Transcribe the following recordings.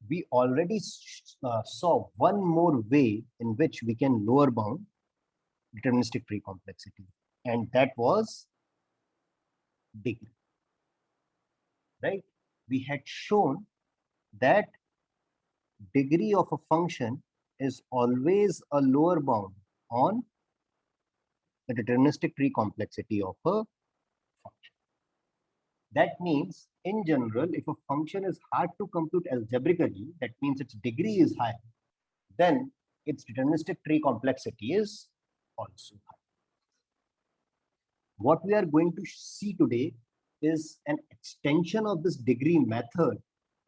we already saw one more way in which we can lower bound deterministic tree complexity, and that was degree, right? We had shown that degree of a function is always a lower bound on the deterministic tree complexity of a function. That means, in general, if a function is hard to compute algebraically, that means its degree is high, then its deterministic tree complexity is also high. What we are going to see today is an extension of this degree method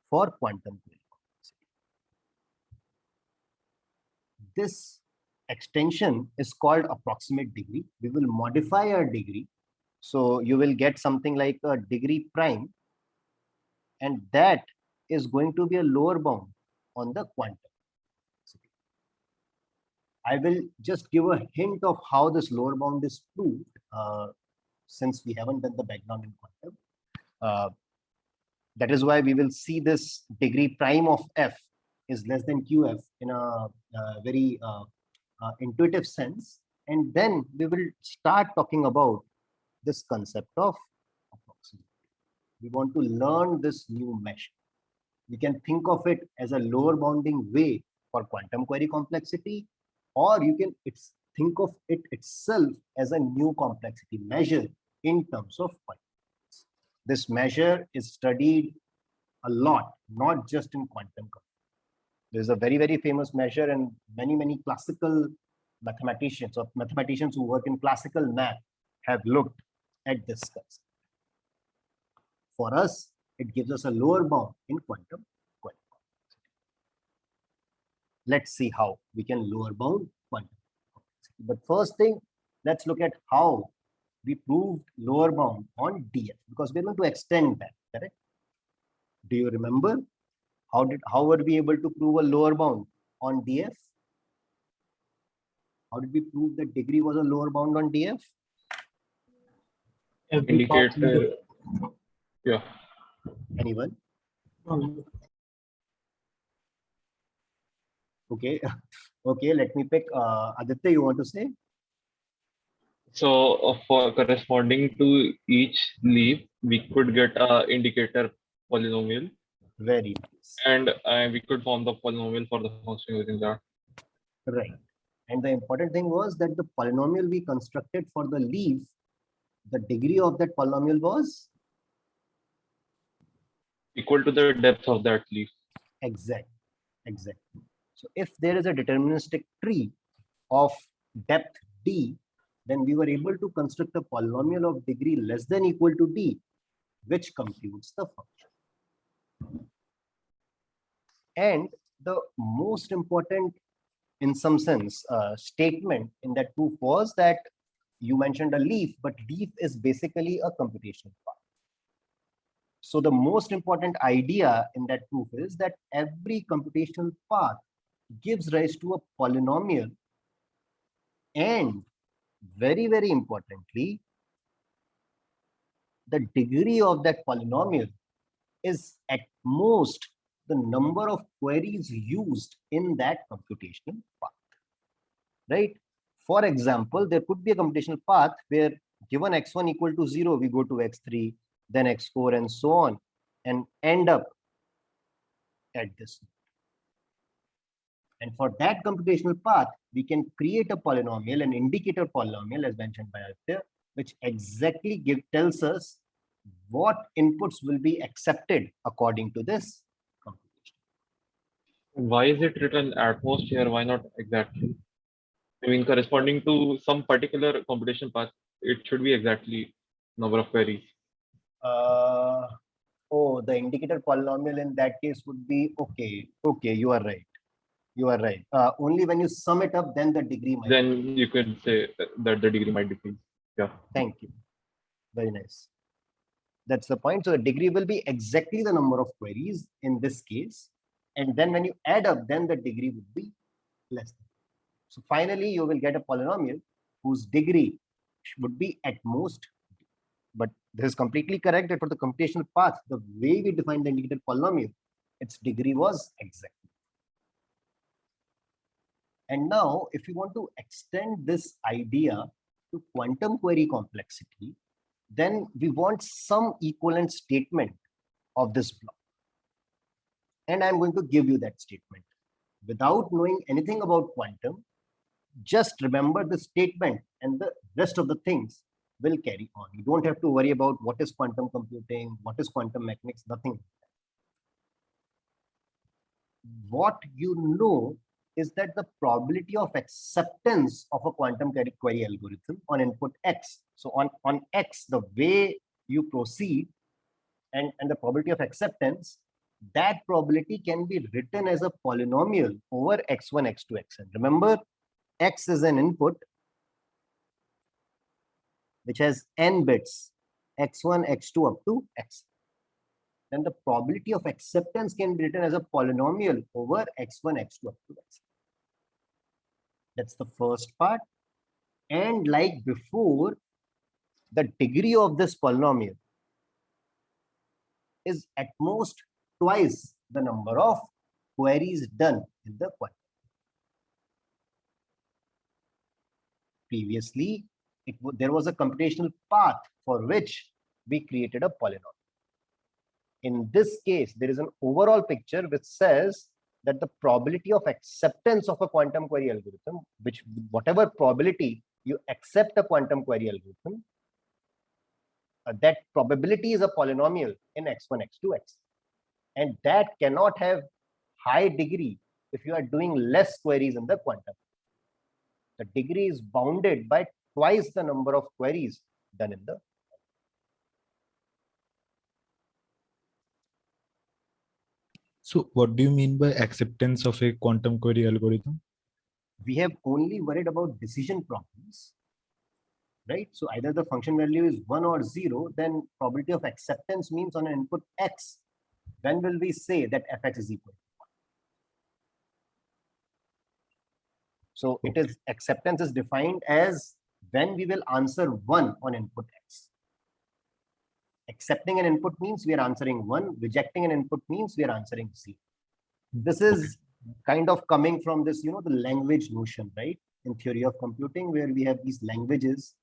for quantum query complexity. This extension is called approximate degree. We will modify our degree. So you will get something like a degree prime, and that is going to be a lower bound on the quantum. I will just give a hint of how this lower bound is proved, since we haven't done the background in quantum. That is why we will see this degree prime of f is less than qf in a very intuitive sense. And then we will start talking about this concept of approximate. We want to learn this new measure. We can think of it as a lower bounding way for quantum query complexity, or you can think of it itself as a new complexity measure in terms of quantum. This measure is studied a lot, not just in quantum computing. There's a very, very famous measure, and many classical mathematicians or mathematicians who work in classical math have looked at this concept. For us, it gives us a lower bound in quantum query complexity. Let's see how we can lower bound quantum complexity. But first thing, let's look at how we proved lower bound on DF, because we're going to extend that, correct? Do you remember how were we able to prove a lower bound on DF? How did we prove that degree was a lower bound on DF? Indicator. Yeah. Anyone? Okay. Okay, let me pick. Aditya, you want to say? So for corresponding to each leaf, we could get a indicator polynomial. Very nice. And we could form the polynomial for the function using that. Right. And the important thing was that the polynomial we constructed for the leaf, the degree of that polynomial was equal to the depth of that leaf. Exactly. So if there is a deterministic tree of depth d, then we were able to construct a polynomial of degree less than equal to d, which computes the function. And the most important, in some sense, statement in that proof was that you mentioned a leaf, but leaf is basically a computational path. So the most important idea in that proof is that every computational path gives rise to a polynomial, and very, very importantly, the degree of that polynomial is at most the number of queries used in that computational path, right? For example, there could be a computational path where given x1 equal to 0, we go to x3, then x4, and so on, and end up at this. And for that computational path, we can create a polynomial, an indicator polynomial, as mentioned by Aditya, which exactly tells us what inputs will be accepted according to this computation. Why is it written at most here? Why not exactly? I mean, corresponding to some particular computation path, it should be exactly number of queries. Oh, the indicator polynomial in that case would be okay. Okay, you are right. You are right. Only when you sum it up, then the degree might. Then you could say that the degree might decrease. Yeah. Thank you. Very nice. That's the point. So the degree will be exactly the number of queries in this case. And then when you add up, then the degree would be less than. So finally, you will get a polynomial whose degree would be at most. But this is completely correct that for the computational path, the way we define the indicator polynomial its degree was exact. And now, if you want to extend this idea to quantum query complexity, then we want some equivalent statement of this block. And I'm going to give you that statement. Without knowing anything about quantum, just remember the statement and the rest of the things will carry on. You don't have to worry about what is quantum computing, what is quantum mechanics, nothing. What you know is that the probability of acceptance of a quantum query algorithm on input X. So on X, the way you proceed and the probability of acceptance, that probability can be written as a polynomial over x1, x2, xn. Remember, X is an input which has n bits, x1, x2 up to x. Then the probability of acceptance can be written as a polynomial over x1, x2 up to x. That's the first part. And like before, the degree of this polynomial is at most twice the number of queries done in the quantum. Previously, there was a computational path for which we created a polynomial. In this case, there is an overall picture which says that the probability of acceptance of a quantum query algorithm, which whatever probability you accept a quantum query algorithm, that probability is a polynomial in x1, x2, x. And that cannot have high degree if you are doing less queries in the quantum. The degree is bounded by twice the number of queries done in the. So what do you mean by acceptance of a quantum query algorithm? We have only worried about decision problems, right? So either the function value is 1 or 0, then probability of acceptance means on an input x, when will we say that fx is equal to 1? So it is acceptance is defined as when we will answer 1 on input x. Accepting an input means we are answering 1, rejecting an input means we are answering 0. This is kind of coming from this, the language notion, right? In theory of computing, where we have these languages,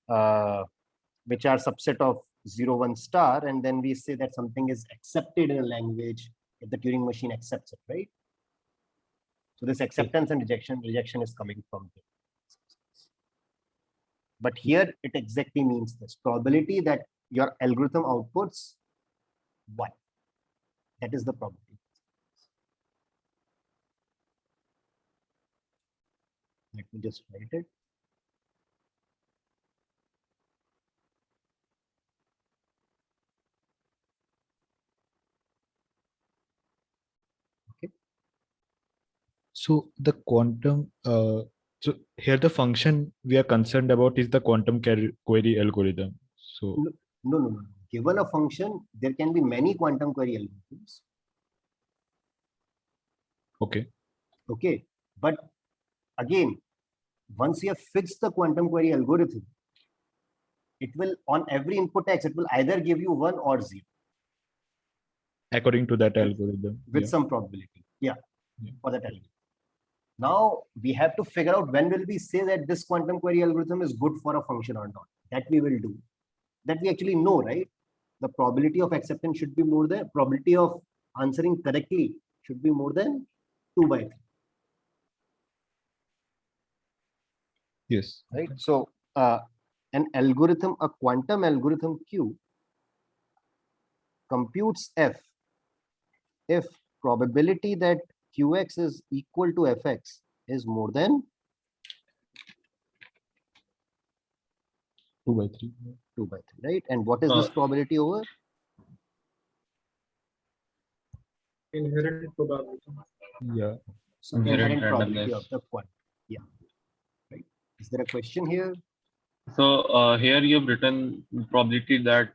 which are subset of 0, 1 star, and then we say that something is accepted in a language if the Turing machine accepts it, right? So this acceptance and rejection is coming from here. But here it exactly means this probability that your algorithm outputs 1. That is the probability. Let me just write it. Okay. So the quantum, so here the function we are concerned about is the quantum query algorithm. So no. Given a function, there can be many quantum query algorithms. Okay. But again, once you have fixed the quantum query algorithm, it will, on every input x, it will either give you 1 or 0. According to that algorithm. With some probability. Yeah, for that algorithm. Now we have to figure out when will we say that this quantum query algorithm is good for a function or not. That we will do. That we actually know, right? The probability of acceptance should be more than probability of answering correctly should be more than 2 by 3. Yes. Right. So an algorithm, a quantum algorithm Q computes f if probability that qx is equal to fx is more than 2 by 3. 2 by 3, right? And what is this probability over? Inherent probability. Yeah. So inherent probability of the quantum. Yeah. Right. Is there a question here? So here you've written probability that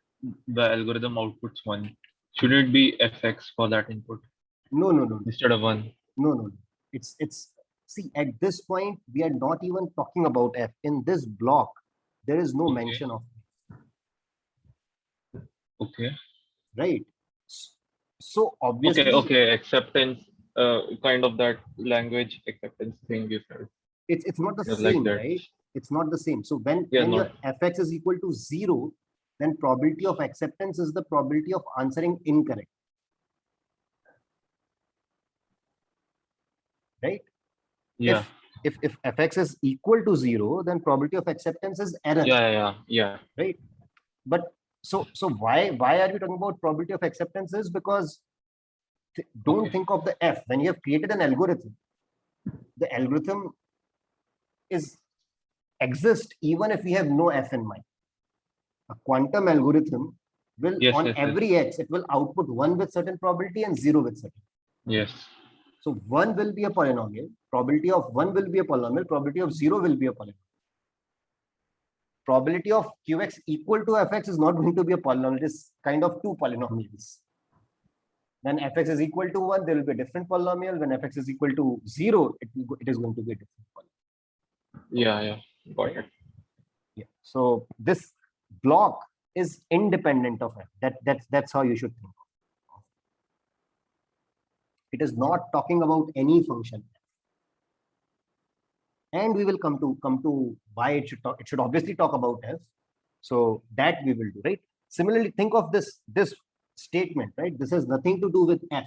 the algorithm outputs 1. Shouldn't it be fx for that input? No. Instead of 1. No. It's see, at this point we are not even talking about f. In this block, there is no mention of f. Okay. Right. So obviously, Okay. Acceptance, kind of that language acceptance thing you said. it's not the Yeah, like same, that. right? It's not the same. So Yeah, when your not. fx is equal to 0, then probability of acceptance is the probability of answering incorrect, right? Yeah. If fx is equal to 0, then probability of acceptance is error, Yeah. right? But so why are we talking about probability of acceptance? Is because don't Okay. think of the f. When you have created an algorithm, the algorithm is exist even if we have no f in mind. A quantum algorithm will, Yes. on every x, it will output 1 with certain probability and 0 with certain. Yes. So 1 will be a polynomial, probability of 1 will be a polynomial, probability of 0 will be a polynomial. Probability of qx equal to fx is not going to be a polynomial. It is kind of two polynomials. When fx is equal to 1, there will be a different polynomial. When fx is equal to 0, it is going to be a different polynomial. Yeah. Got it. Yeah. So this block is independent of f. That's how you should think of it. It is not talking about any function. And we will come to why it should talk. It should obviously talk about f. So that we will do, right? Similarly, think of this statement, right? This has nothing to do with f.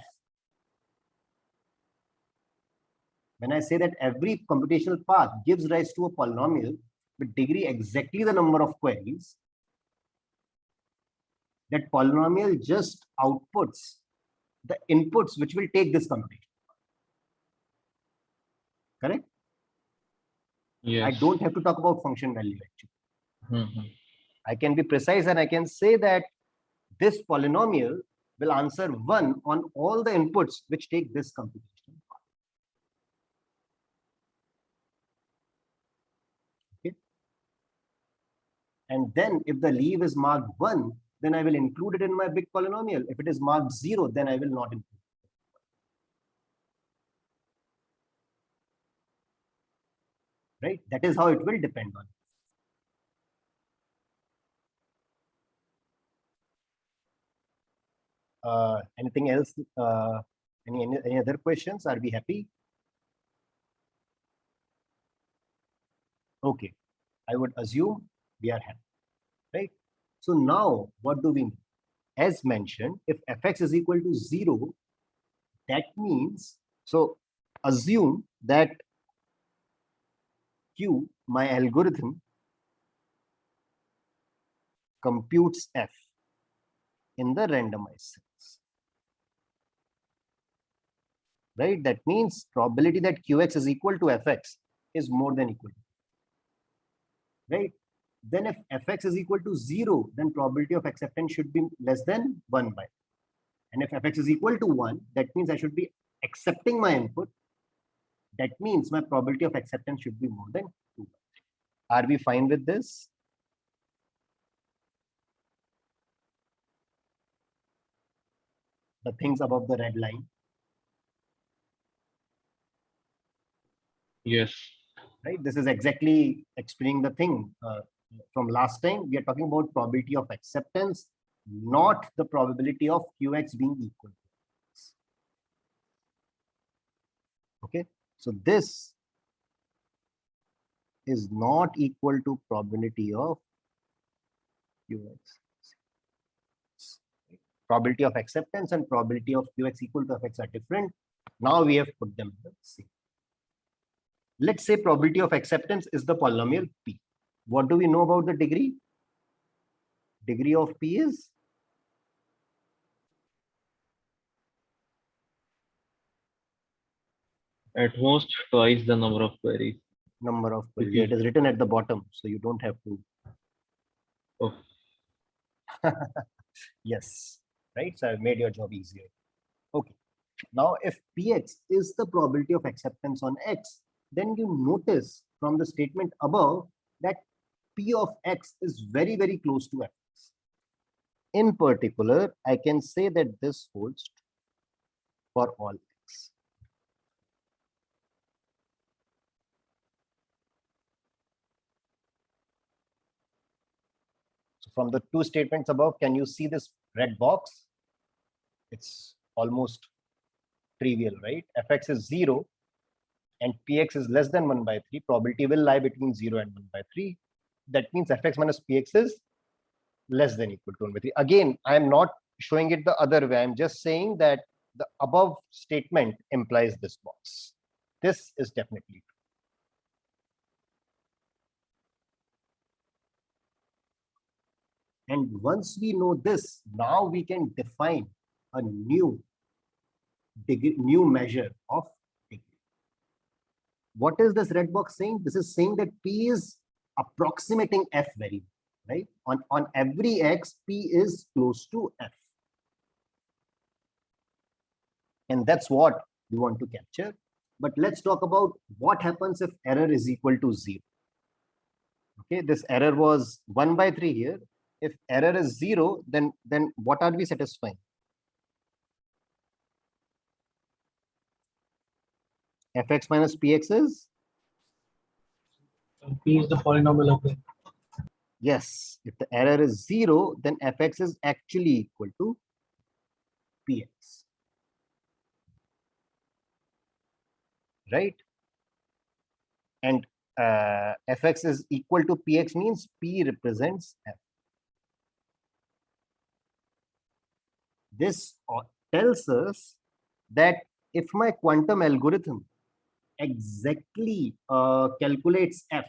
When I say that every computational path gives rise to a polynomial with degree exactly the number of queries, that polynomial just outputs the inputs which will take this computation. Correct? Yes. I don't have to talk about function value actually. Mhm. I can be precise and I can say that this polynomial will answer 1 on all the inputs which take this computation. Okay. And then if the leave is marked 1, then I will include it in my big polynomial. If it is marked 0, then I will not include it. Right? That is how it will depend on. Anything else? Any other questions? Are we happy? Okay. I would assume we are happy, right? So now what do we need? As mentioned, if fx is equal to 0, that means, so assume that Q, my algorithm, computes f in the randomized sense, right? That means probability that qx is equal to fx is more than equal to, right? Then if fx is equal to 0, then probability of acceptance should be less than 1 by. And if fx is equal to 1, that means I should be accepting my input. That means my probability of acceptance should be more than 2 by. Are we fine with this? The things above the red line, Yes. right? This is exactly explaining the thing from last time. We are talking about probability of acceptance, not the probability of qx being equal to x. Okay, so this is not equal to probability of qx. Probability of acceptance and probability of qx equal to fx are different. Now we have put them in the same. Let's say probability of acceptance is the polynomial p. What do we know about the degree? Degree of p is At most twice the number of queries. number of queries. Okay. It is written at the bottom, so you don't have to. Oh. Yes, right? So I've made your job easier. Okay. Now, if px is the probability of acceptance on x, then you notice from the statement above that p of x is very, very close to x. In particular, I can say that this holds for all x. So from the two statements above, can you see this red box? It's almost trivial, right? Fx is 0 and Px is less than 1 by 3. Probability will lie between 0 and 1 by 3. That means Fx minus Px is less than equal to 1 by 3. Again, I am not showing it the other way. I'm just saying that the above statement implies this box. This is definitely true. And once we know this, now we can define a new measure of degree. What is this red box saying? This is saying that P is approximating F very well, right? On every X, P is close to F. And that's what we want to capture. But let's talk about what happens if error is equal to 0. Okay, this error was 1 by 3 here. If error is 0, then what are we satisfying? Fx minus Px is? P is the polynomial of the. Yes, if the error is 0, then Fx is actually equal to Px. Right? And Fx is equal to Px means P represents F. This tells us that if my quantum algorithm exactly calculates F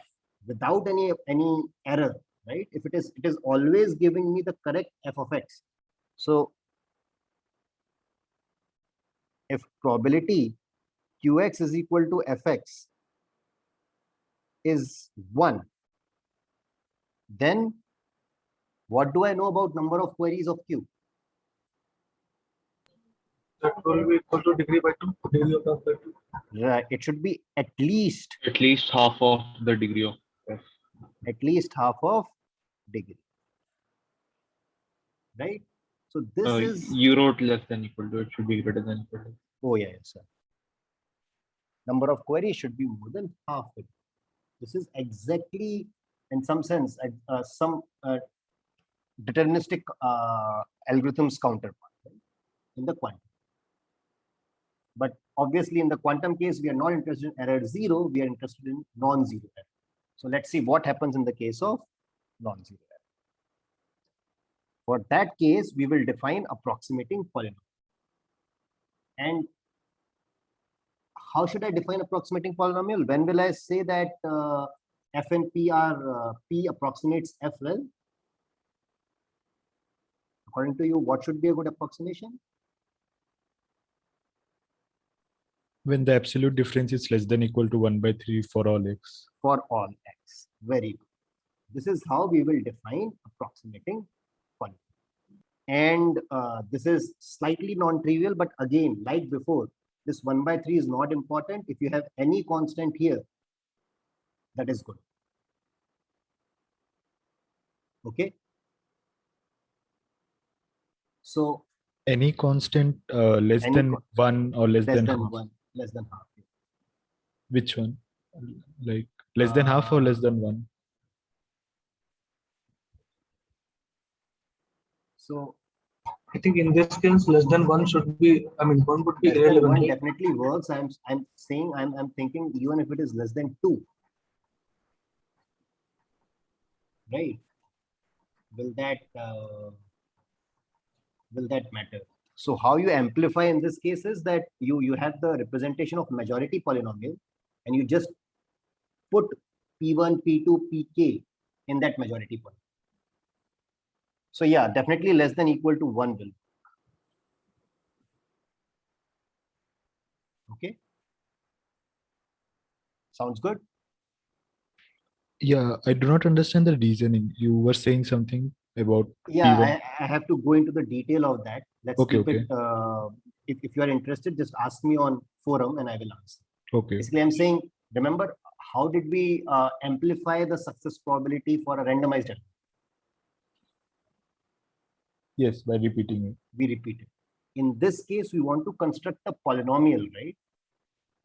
without any error, right? If it is always giving me the correct F of X. So if probability Qx is equal to Fx is 1, then what do I know about number of queries of Q? That will be equal to degree by 2. Degree of F by 2. Right, it should be at least half of the degree of F. At least half of degree. Right? So this is. You wrote less than equal to, it should be greater than equal to. Oh, yeah, sir. Number of queries should be more than half it. This is exactly, in some sense, some deterministic algorithms counterpart, right, in the quantum. But obviously, in the quantum case, we are not interested in error 0. We are interested in non-zero error. So let's see what happens in the case of non-zero error. For that case, we will define approximating polynomial. And how should I define approximating polynomial? When will I say that F and P are P approximates F well? According to you, what should be a good approximation? When the absolute difference is less than equal to 1 by 3 for all X. For all X. Very good. This is how we will define approximating polynomial. And this is slightly non-trivial, but again, like before, this 1 by 3 is not important. If you have any constant here, that is good. Okay. So any constant less than 1 or less than half? Less than half. Which one? Like less than half or less than 1? So I think in this case, less than 1 should be, I mean, 1 would be less than irrelevant. 1 right? definitely works. I'm saying, I'm thinking even if it is less than 2, right? Will that matter? So how you amplify in this case is that you have the representation of majority polynomial and you just put P1, P2, Pk in that majority polynomial. So yeah, definitely less than equal to 1 will. Okay. Sounds good? Yeah, I do not understand the reasoning. You were saying something about Yeah, P1. I have to go into the detail of that. Let's Okay, keep it. If you are interested, just ask me on forum and I will answer. Okay. Basically, I'm saying, remember, how did we amplify the success probability for a randomized error? Yes, by repeating it. We repeat it. In this case, we want to construct a polynomial, right?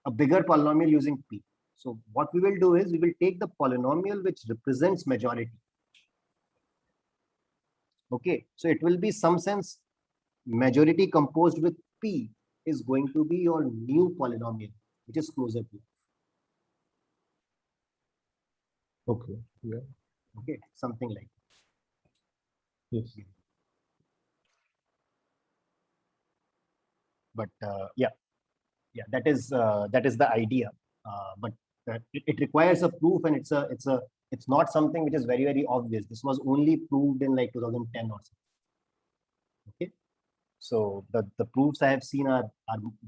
A bigger polynomial using P. So what we will do is we will take the polynomial which represents majority. Okay, so it will be some sense majority composed with P is going to be your new polynomial, which is closer to. Okay. Yeah. Okay, something like Yes. but yeah, that is the idea, but it requires a proof, and it's not something which is very, very obvious. This was only proved in like 2010 or something. Okay, so the proofs I have seen are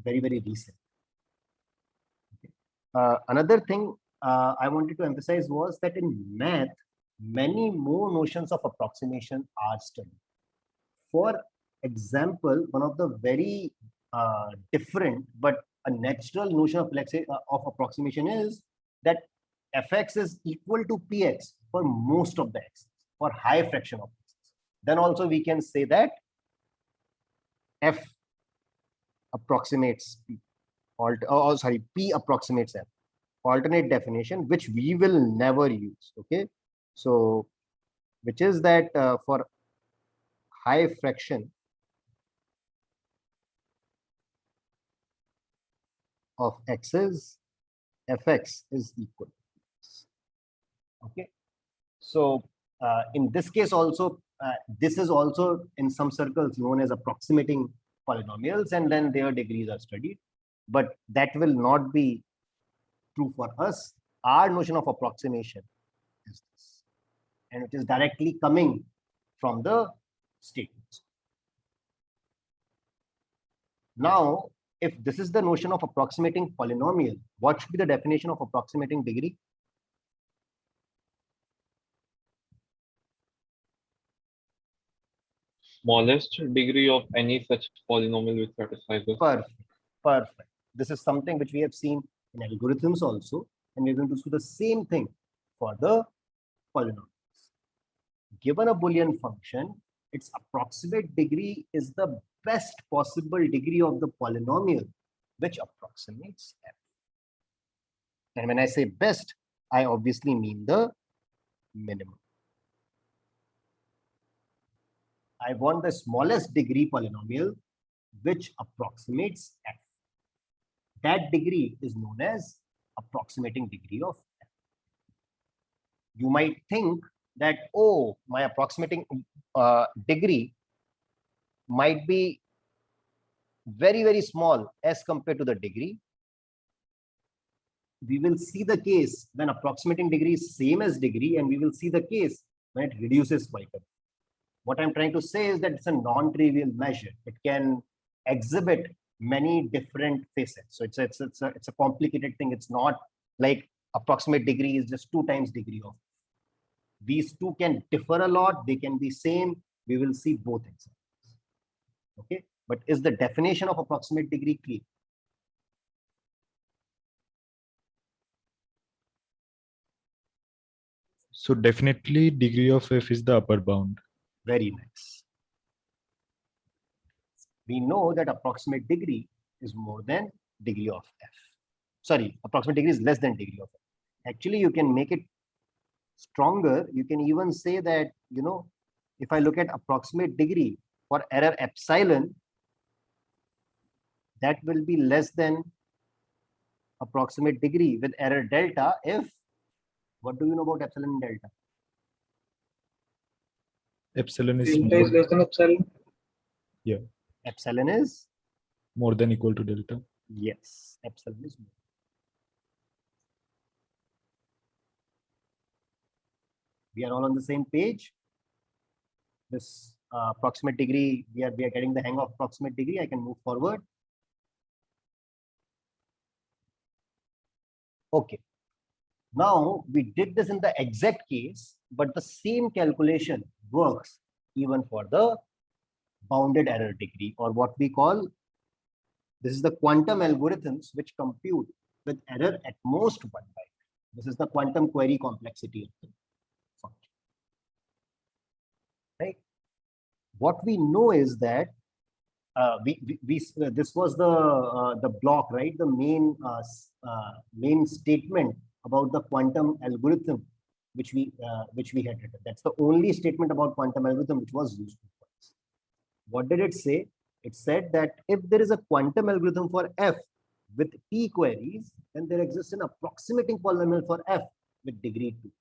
very, very recent. Okay. Another thing I wanted to emphasize was that in math, many more notions of approximation are studied. For example, one of the very different but a natural notion of approximation is that fx is equal to px for most of the x's, for high fraction of x's. Then also we can say that f approximates p, p approximates f. Alternate definition, which we will never use. Okay, so which is that for high fraction of x's, fx is equal. Okay, so in this case also, this is also in some circles known as approximating polynomials, and then their degrees are studied, but that will not be true for us. Our notion of approximation is this, and it is directly coming from the statements. Now, if this is the notion of approximating polynomial, what should be the definition of approximating degree? Smallest degree of any such polynomial which satisfies this. Perfect. This is something which we have seen in algorithms also, and we're going to do the same thing for the polynomials. Given a Boolean function, its approximate degree is the best possible degree of the polynomial which approximates f. And when I say best, I obviously mean the minimum. I want the smallest degree polynomial which approximates f. That degree is known as approximating degree of f. You might think that, oh, my approximating degree might be very, very small as compared to the degree. We will see the case when approximating degree is same as degree, and we will see the case when it reduces quite a bit. What I'm trying to say is that it's a non-trivial measure. It can exhibit many different facets. So it's a complicated thing. It's not like approximate degree is just 2 times degree of. These two can differ a lot. They can be same. We will see both examples. Okay, but is the definition of approximate degree clear? So definitely degree of f is the upper bound. Very nice. We know that approximate degree is more than degree of f. Sorry, approximate degree is less than degree of f. Actually, you can make it stronger. You can even say that, you know, if I look at approximate degree for error epsilon, that will be less than approximate degree with error delta if, what do you know about epsilon and delta? Epsilon is Delta is less than epsilon. Epsilon is, more than equal to delta. yes, epsilon is more. We are all on the same page. This approximate degree, we are getting the hang of approximate degree. I can move forward. Okay. Now we did this in the exact case, but the same calculation works even for the bounded error degree, or what we call, this is the quantum algorithms which compute with error at most 1 byte. This is the quantum query complexity of the function. Right? What we know is that this was the block, right? The main statement about the quantum algorithm which we had written. That's the only statement about quantum algorithm which was useful for us. What did it say? It said that if there is a quantum algorithm for f with t queries, then there exists an approximating polynomial for f with degree 2.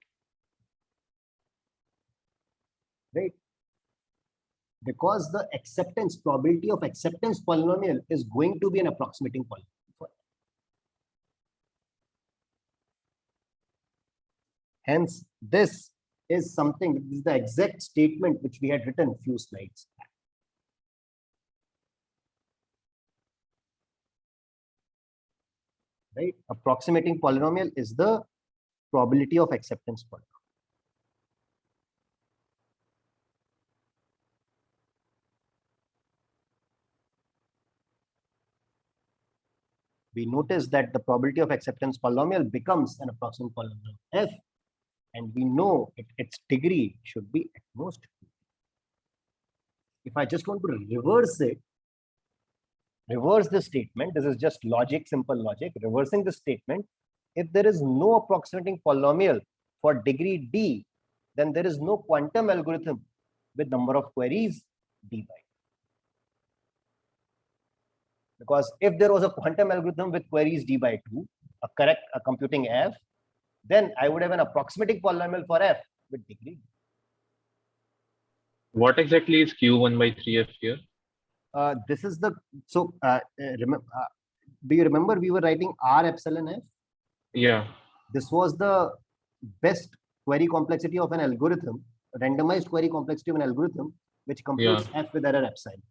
Right? Because the acceptance probability of acceptance polynomial is going to be an approximating polynomial for f. Hence, this is something, this is the exact statement which we had written few slides back. Right? Approximating polynomial is the probability of acceptance polynomial. We notice that the probability of acceptance polynomial becomes an approximate polynomial of f, and we know its degree should be at most 2. If I just want to reverse the statement, this is just logic, simple logic, reversing the statement. If there is no approximating polynomial for degree d, then there is no quantum algorithm with number of queries d by 2. Because if there was a quantum algorithm with queries d by 2, a computing f, then I would have an approximating polynomial for f with degree d. What exactly is Q1 by 3f here? This is the, so do you remember we were writing R epsilon f? Yeah. This was the best query complexity of an algorithm, randomized query complexity of an algorithm, which computes f with error epsilon.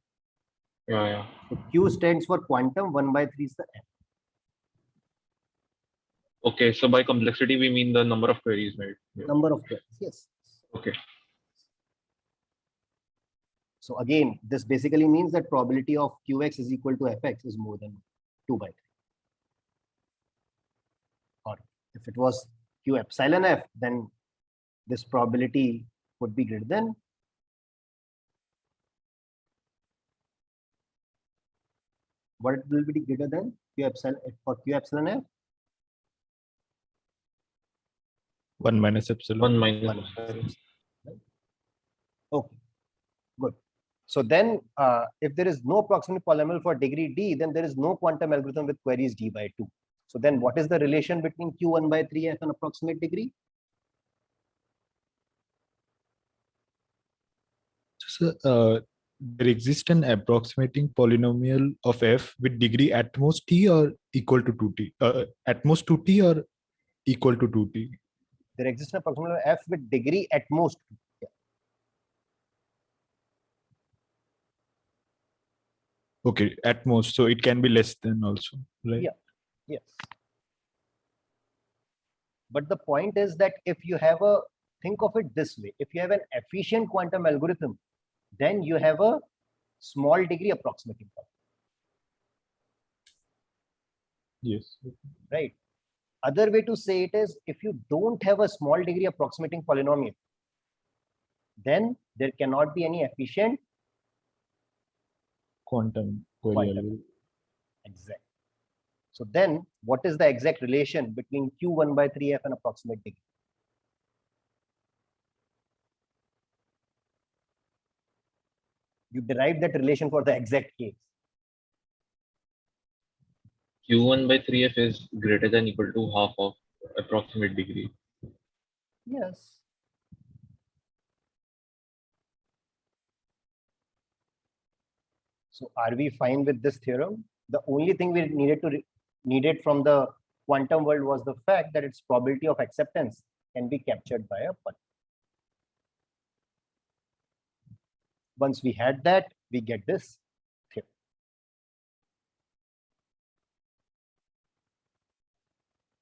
Yeah. So Q stands for quantum, 1 by 3 is the f. Okay, so by complexity we mean the number of queries made. Yeah. Number of queries, yes. Okay. So again, this basically means that probability of Qx is equal to fx is more than 2 by 3. Or if it was Q epsilon f, then this probability would be greater than what it will be greater than Q epsilon for Q epsilon f. 1 minus epsilon. 1 minus 1 epsilon. Okay, good. So then, if there is no approximate polynomial for degree d, then there is no quantum algorithm with queries d by 2. So then, what is the relation between Q1 by 3f and approximate degree? So, there exists an approximating polynomial of f with degree at most t or equal to 2t. At most 2t or equal to 2t. There exists an approximate f with degree at most. Yeah. Okay, at most. So it can be less than also, right? Yeah. Yes. But the point is that if you have a, think of it this way, if you have an efficient quantum algorithm, then you have a small degree approximating polynomial. Yes. Right. Other way to say it is, if you don't have a small degree approximating polynomial, then there cannot be any efficient Quantum query quantum. algorithm. Exact. So then what is the exact relation between Q1 by 3f and approximate degree? You derive that relation for the exact case. Q1 by 3f is greater than equal to half of approximate degree. Yes. So are we fine with this theorem? The only thing we needed from the quantum world was the fact that its probability of acceptance can be captured by a polynomial. Once we had that, we get this theorem.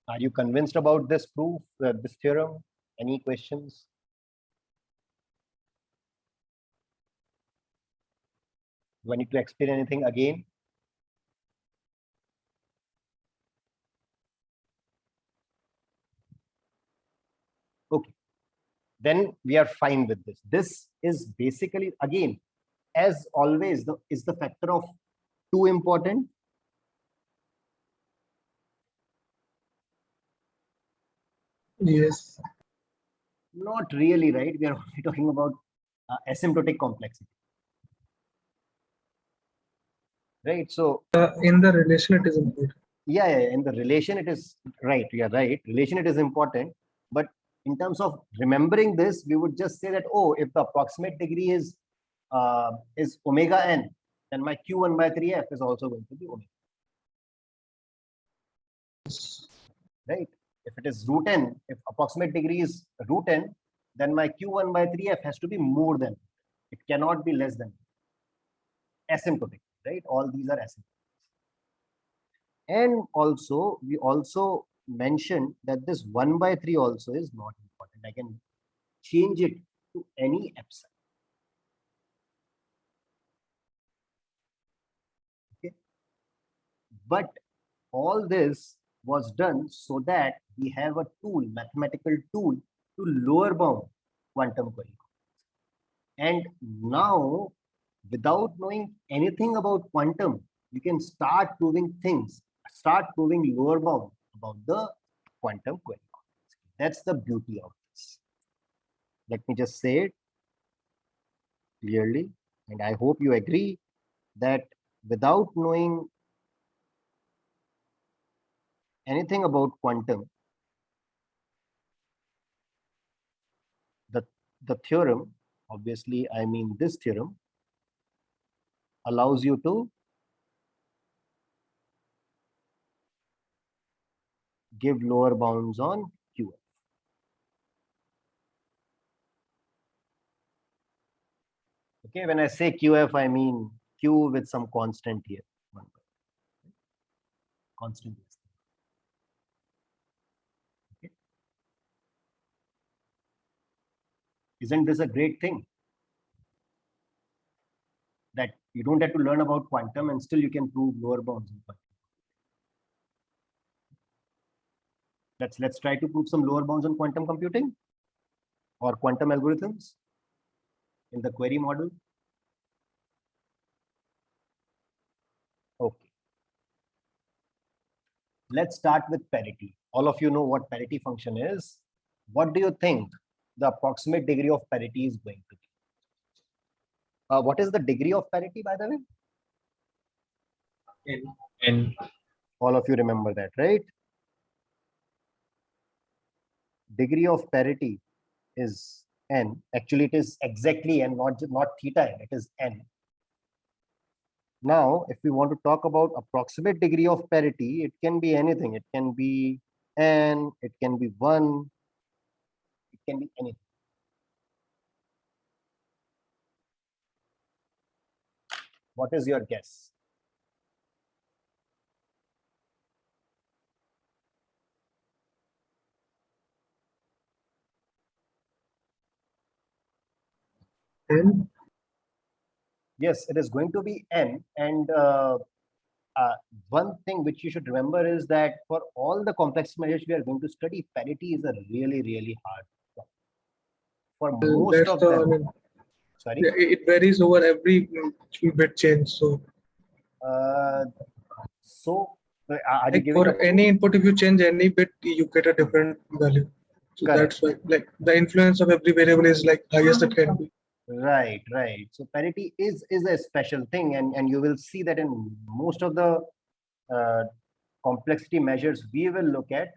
Are you convinced about this proof, this theorem? Any questions? Do I need to explain anything again? Okay, then we are fine with this. This is basically, again, as always, is the factor of 2 important? Yes. Not really, right? We are only talking about asymptotic complexity. right? So In the relation, it is important. yeah, in the relation it is right. You're right. Relation it is important, but in terms of remembering this, we would just say that, oh, if the approximate degree is omega n, then my q1 by 3f is also going to be omega, right? If it is root n, if approximate degree is root n, then my q1 by 3f has to be more than, it cannot be less than, asymptotic, right? All these are asymptotic. And also, we also mentioned that this 1 by 3 also is not important. I can change it to any epsilon. Okay. But all this was done so that we have a tool, mathematical tool, to lower bound quantum query. And now, without knowing anything about quantum, you can start proving things, start proving lower bound about the quantum query. That's the beauty of this. Let me just say it clearly, and I hope you agree that without knowing anything about quantum, the theorem, obviously I mean this theorem, allows you to give lower bounds on QF. Okay, when I say QF, I mean Q with some constant here. Constant. Okay. Isn't this a great thing? That you don't have to learn about quantum and still you can prove lower bounds in quantum. Let's try to prove some lower bounds on quantum computing or quantum algorithms in the query model. Okay. Let's start with parity. All of you know what parity function is. What do you think the approximate degree of parity is going to be? What is the degree of parity, by the way? N. All of you remember that, right? Degree of parity is n. Actually, it is exactly n, not theta n, it is n. Now, if we want to talk about approximate degree of parity, it can be anything. It can be n, it can be 1, it can be anything. What is your guess? And Yes, it is going to be n. And one thing which you should remember is that for all the complex measures we are going to study, parity is a really, really hard problem. For most that's of the, I them, mean, sorry. yeah, it varies over every bit change. So, So, are you like giving a for any input, if you change any bit, you get a different value. So Correct. that's why, like, the influence of every variable is like highest it can be. Right, right. So parity is a special thing, and you will see that in most of the uh, complexity measures we will look at,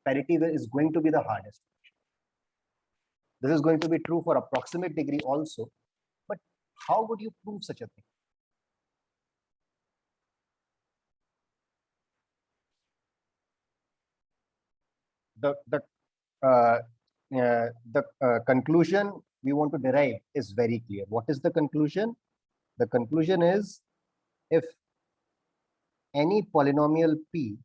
parity is going to be the hardest. This is going to be true for approximate degree also. But how would you prove such a thing? The conclusion we want to derive is very clear. What is the conclusion? The conclusion is, if any polynomial p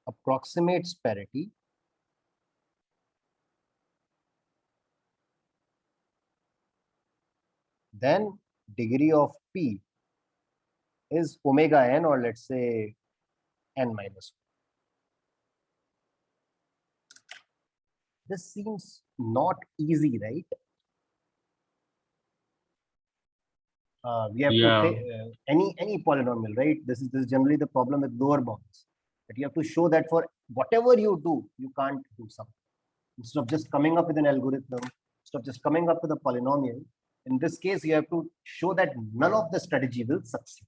approximates parity, then degree of p is omega n, or let's say n minus 1. This seems not easy, right? We have Yeah. to take any polynomial, right? This is generally the problem with lower bounds. That you have to show that for whatever you do, you can't do something. Instead of just coming up with an algorithm, instead of just coming up with a polynomial, in this case, you have to show that none of the strategy will succeed.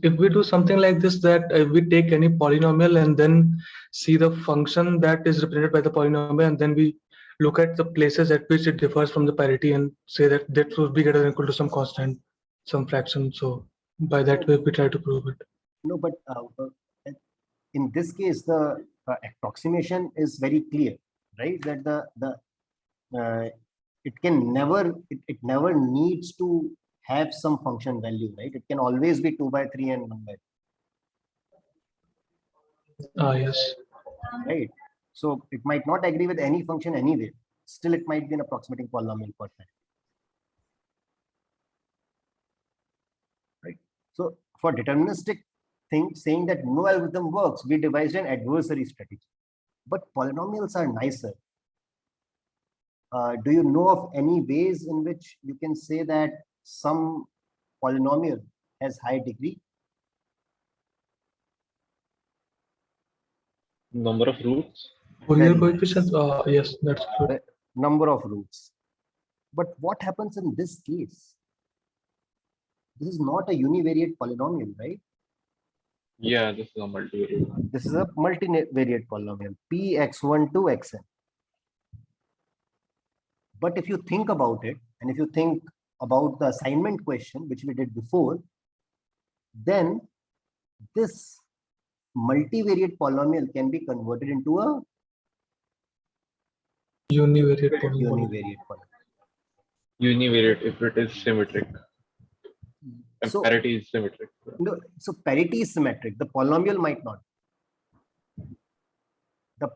If we do something like this, that if we take any polynomial and then see the function that is represented by the polynomial, and then we look at the places at which it differs from the parity and say that that should be greater than or equal to some constant, some fraction. So by that way, we try to prove it. No, but in this case, the approximation is very clear, right? That it can never, it never needs to have some function value, right? It can always be 2 by 3 and 1 by 3, Yes. right? So it might not agree with any function anyway. Still, it might be an approximating polynomial for that. Right. So for deterministic thing, saying that no algorithm works, we devised an adversary strategy. But polynomials are nicer. Do you know of any ways in which you can say that some polynomial has high degree? Number of roots. Fourier Very coefficient. nice. Yes, that's true. The number of roots. But what happens in this case? This is not a univariate polynomial, right? Yeah, this is a multivariate. This is a multivariate polynomial, px1 to xn. But if you think about it, and if you think about the assignment question, which we did before, then this multivariate polynomial can be converted into a Univariate polynomial. univariate polynomial. Univariate if it is symmetric. And So, parity is symmetric. no, so parity is symmetric. The polynomial might not. The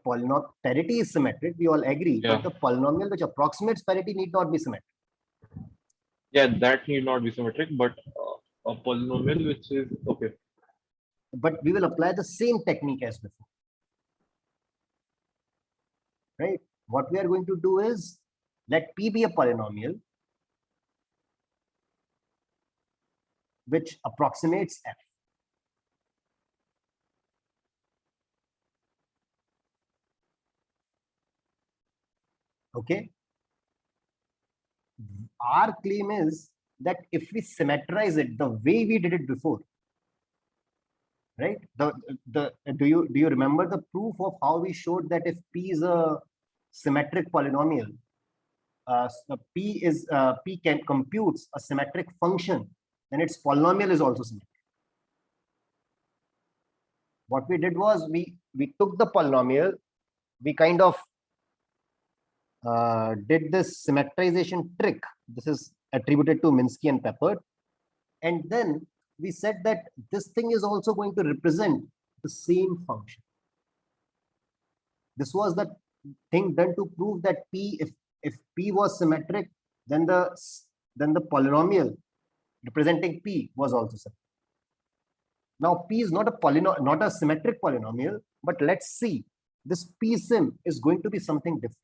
parity is symmetric. We all agree. Yeah. But the polynomial which approximates parity need not be symmetric. Yeah, that need not be symmetric, but a polynomial which is okay. But we will apply the same technique as before. Right? What we are going to do is let P be a polynomial which approximates F. Okay. Our claim is that if we symmetrize it the way we did it before, right? Do you remember the proof of how we showed that if P is a symmetric polynomial, so P can computes a symmetric function, then its polynomial is also symmetric. What we did was we took the polynomial, we kind of did this symmetrization trick. This is attributed to Minsky and Peppert. And then we said that this thing is also going to represent the same function. This was the thing done to prove that P, if P was symmetric, then the polynomial representing P was also symmetric. Now P is not a symmetric polynomial, but let's see, this P sim is going to be something different.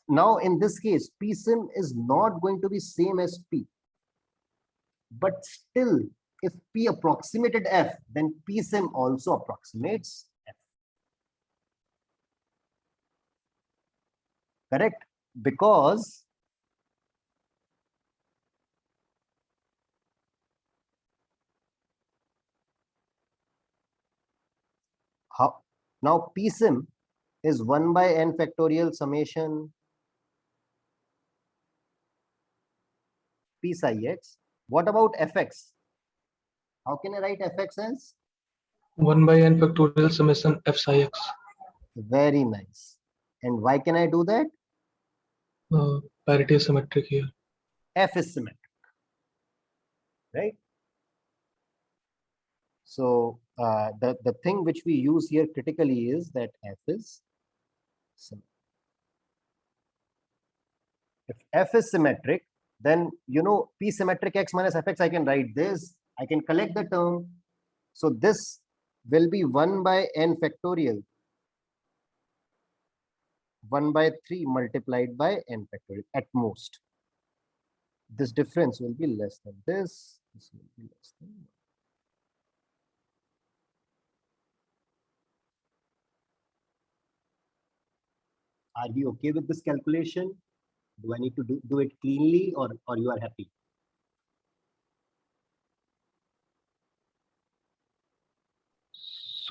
Now in this case, P sim is not going to be same as P. But still, if P approximated F, then P sim also approximates F. Correct? Because now P sim is 1 by n factorial summation P psi x. What about Fx? How can I write Fx as? 1 by n factorial summation f psi x. Very nice. And why can I do that? Parity is symmetric here. F is symmetric, right? So the thing which we use here critically is that F is symmetric. If F is symmetric, then P symmetric x minus Fx, I can write this. I can collect the term. So this will be 1 by n factorial 1 by 3 multiplied by n factorial at most. This difference will be less than this. This will be less than 1. Are we okay with this calculation? Do I need to do it cleanly or you are happy?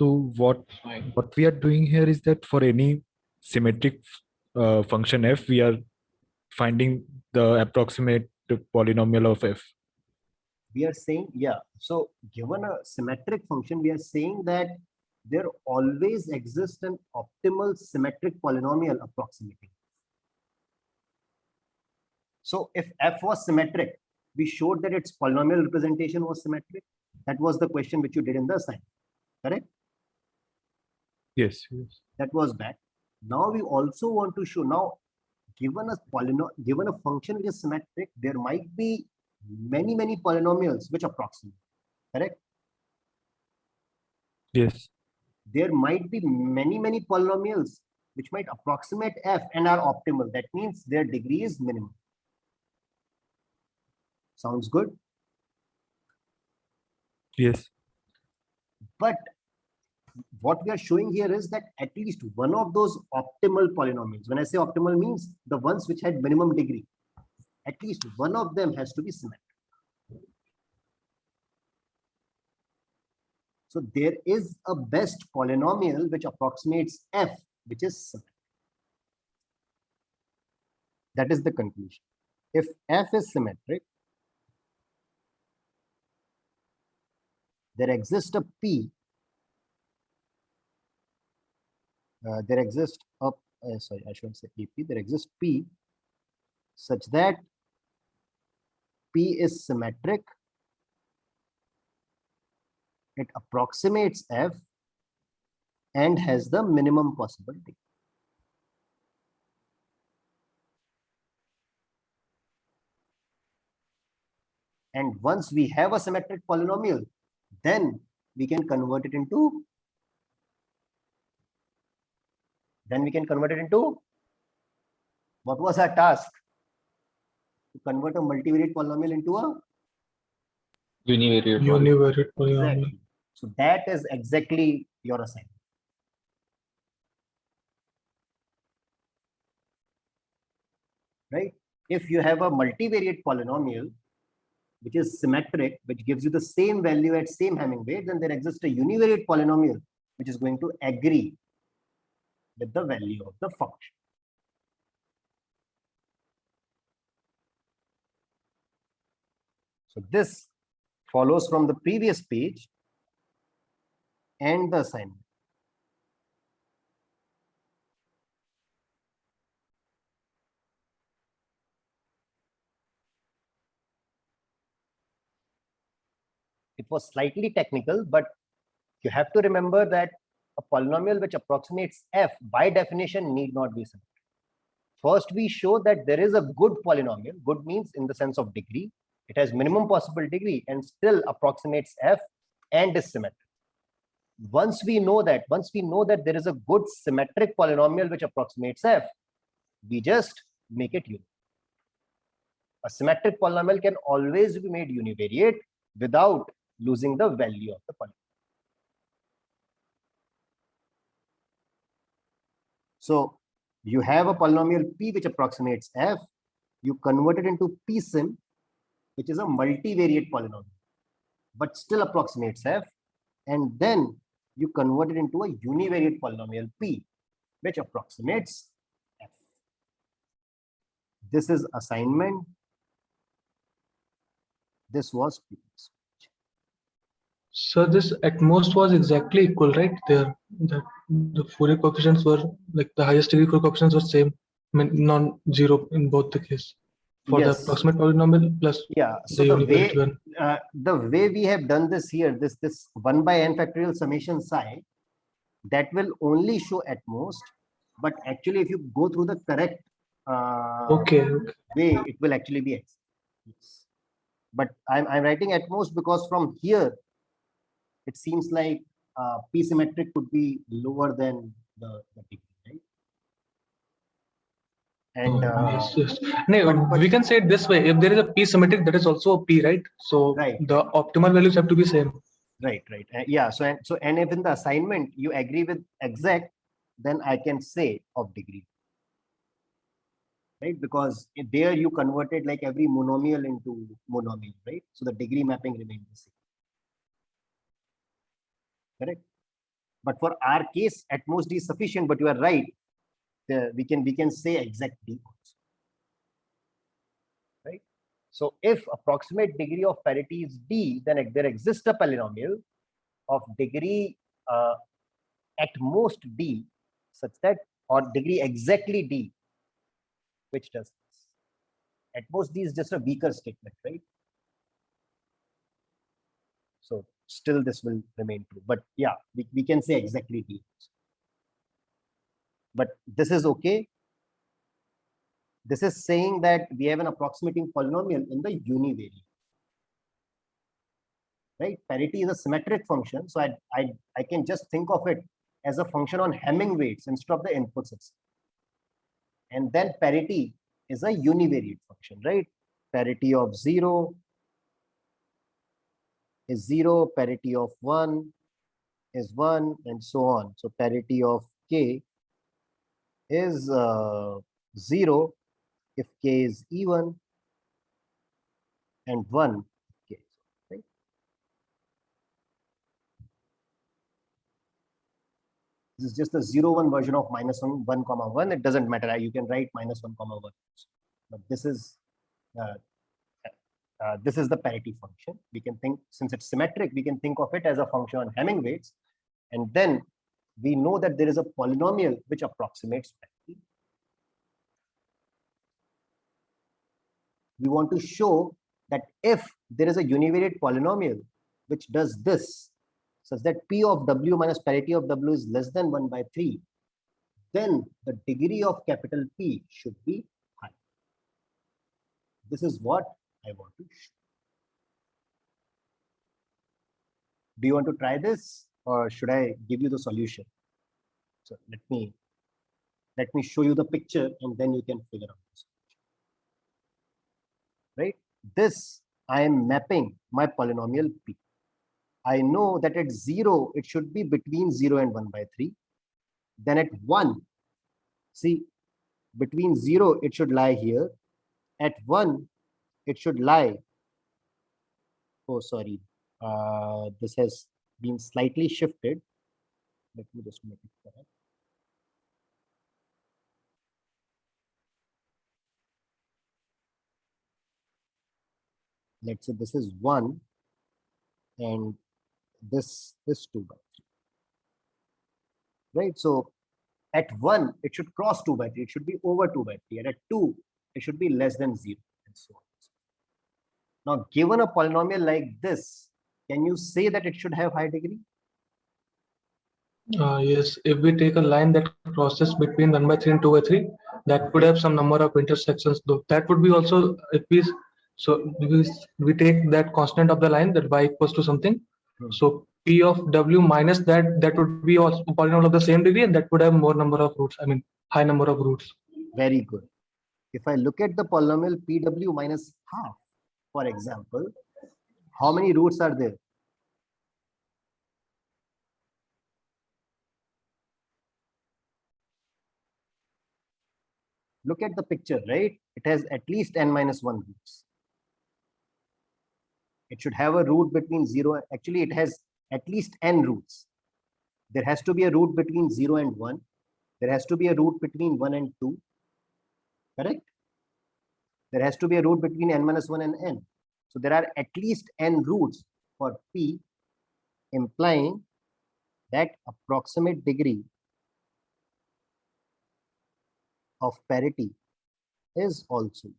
So Fine. what we are doing here is that for any symmetric function f, we are finding the approximate polynomial of f. We are saying, yeah. So given a symmetric function, we are saying that there always exists an optimal symmetric polynomial approximating. So if f was symmetric, we showed that its polynomial representation was symmetric. That was the question which you did in the assignment, correct? Yes, yes. That was that. Now we also want to show, now given a function which is symmetric, there might be many polynomials which approximate, correct? Yes. There might be many polynomials which might approximate f and are optimal. That means their degree is minimum. Sounds good? Yes. But what we are showing here is that at least one of those optimal polynomials, when I say optimal means the ones which had minimum degree, at least one of them has to be symmetric. So there is a best polynomial which approximates f, which is symmetric. That is the conclusion. If f is symmetric, there exists a p. There exists a sorry, I shouldn't say AP. There exists p such that p is symmetric. It approximates f and has the minimum possible degree. And once we have a symmetric polynomial, then we can convert it into, what was our task? To convert a multivariate polynomial into a Univariate. Univariate polynomial. exactly. So that is exactly your assignment. Right? If you have a multivariate polynomial which is symmetric, which gives you the same value at same Hamming weight, then there exists a univariate polynomial which is going to agree with the value of the function. So this follows from the previous page and the assignment. It was slightly technical, but you have to remember that a polynomial which approximates f by definition need not be symmetric. First, we show that there is a good polynomial. Good means in the sense of degree. It has minimum possible degree and still approximates f and is symmetric. Once we know that there is a good symmetric polynomial which approximates f, we just make it unique. A symmetric polynomial can always be made univariate without losing the value of the polynomial. So you have a polynomial p which approximates f, you convert it into p sim, which is a multivariate polynomial, but still approximates f, and then you convert it into a univariate polynomial p, which approximates f. This is assignment. This was previous. So this at most was exactly equal, right? There, that the Fourier coefficients were like the highest degree Fourier coefficients were same, I mean non-zero in both the case for Yes. the approximate polynomial plus Yeah. So the the univariate one. way we have done this here, this 1 by n factorial summation psi, that will only show at most, but actually if you go through the correct Okay. way, it will actually be x. Yes. But I'm writing at most because from here it seems like p symmetric could be lower than the degree, right? And Yes. No, but- we can say it this way: if there is a p symmetric, that is also a p, right? So Right. the optimal values have to be same. right. Yeah. So and if in the assignment you agree with exact, then I can say of degree. Right? Because there you converted like every monomial into monomial, right? So the degree mapping remains the same. Correct? But for our case, at most D is sufficient, but you are right. We can say exact D also. Right? So if approximate degree of parity is D, then there exists a polynomial of degree at most D such that, or degree exactly D, which does this. At most D is just a weaker statement, right? So still this will remain true, but yeah, we can say exactly D. But this is okay. This is saying that we have an approximating polynomial in the univariate. Right? Parity is a symmetric function, so I can just think of it as a function on Hamming weights instead of the inputs itself. And then parity is a univariate function, right? Parity of 0 is 0, parity of 1 is 1, and so on. So parity of k is 0 if k is even, and 1 if k is odd, right? This is just the 0, 1 version of -1, 1, comma 1. It doesn't matter. You can write -1, comma 1. But this is the parity function. We can think, since it's symmetric, we can think of it as a function on Hamming weights, and then we know that there is a polynomial which approximates parity. We want to show that if there is a univariate polynomial which does this, such that P of W minus parity of W is less than 1 by 3, then the degree of capital P should be high. This is what I want to show. Do you want to try this, or should I give you the solution? So let me show you the picture, and then you can figure out this. Right? This, I am mapping my polynomial P. I know that at 0, it should be between 0 and 1 by 3. Then at 1, see, between 0, it should lie here. At 1, it should lie. Oh, sorry. This has been slightly shifted. Let me just make it correct. Let's say this is 1, and this is 2 by 3. Right? So at 1, it should cross 2 by 3. It should be over 2 by 3. And at 2, it should be less than 0, and so on. Now, given a polynomial like this, can you say that it should have high degree? Yes, if we take a line that crosses between 1 by 3 and 2 by 3, that would have some number of intersections, though. That would be also, if we take that constant of the line, that y equals to something. So P of W minus that would be also a polynomial of the same degree, and that would have more number of roots. I mean, high number of roots. Very good. If I look at the polynomial PW minus half, for example, how many roots are there? Look at the picture, right? It has at least n minus 1 roots. It should have a root between 0. Actually, it has at least n roots. There has to be a root between 0 and 1. There has to be a root between 1 and 2. Correct? There has to be a root between n minus 1 and n. So there are at least n roots for P, implying that approximate degree of parity is also.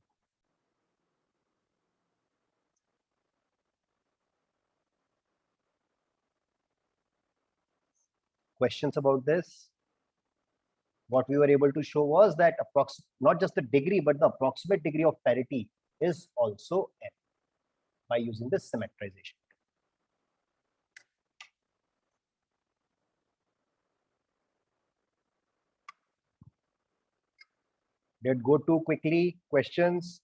Questions about this? What we were able to show was that not just the degree, but the approximate degree of parity is also n by using this symmetrization. Did it go too quickly? Questions?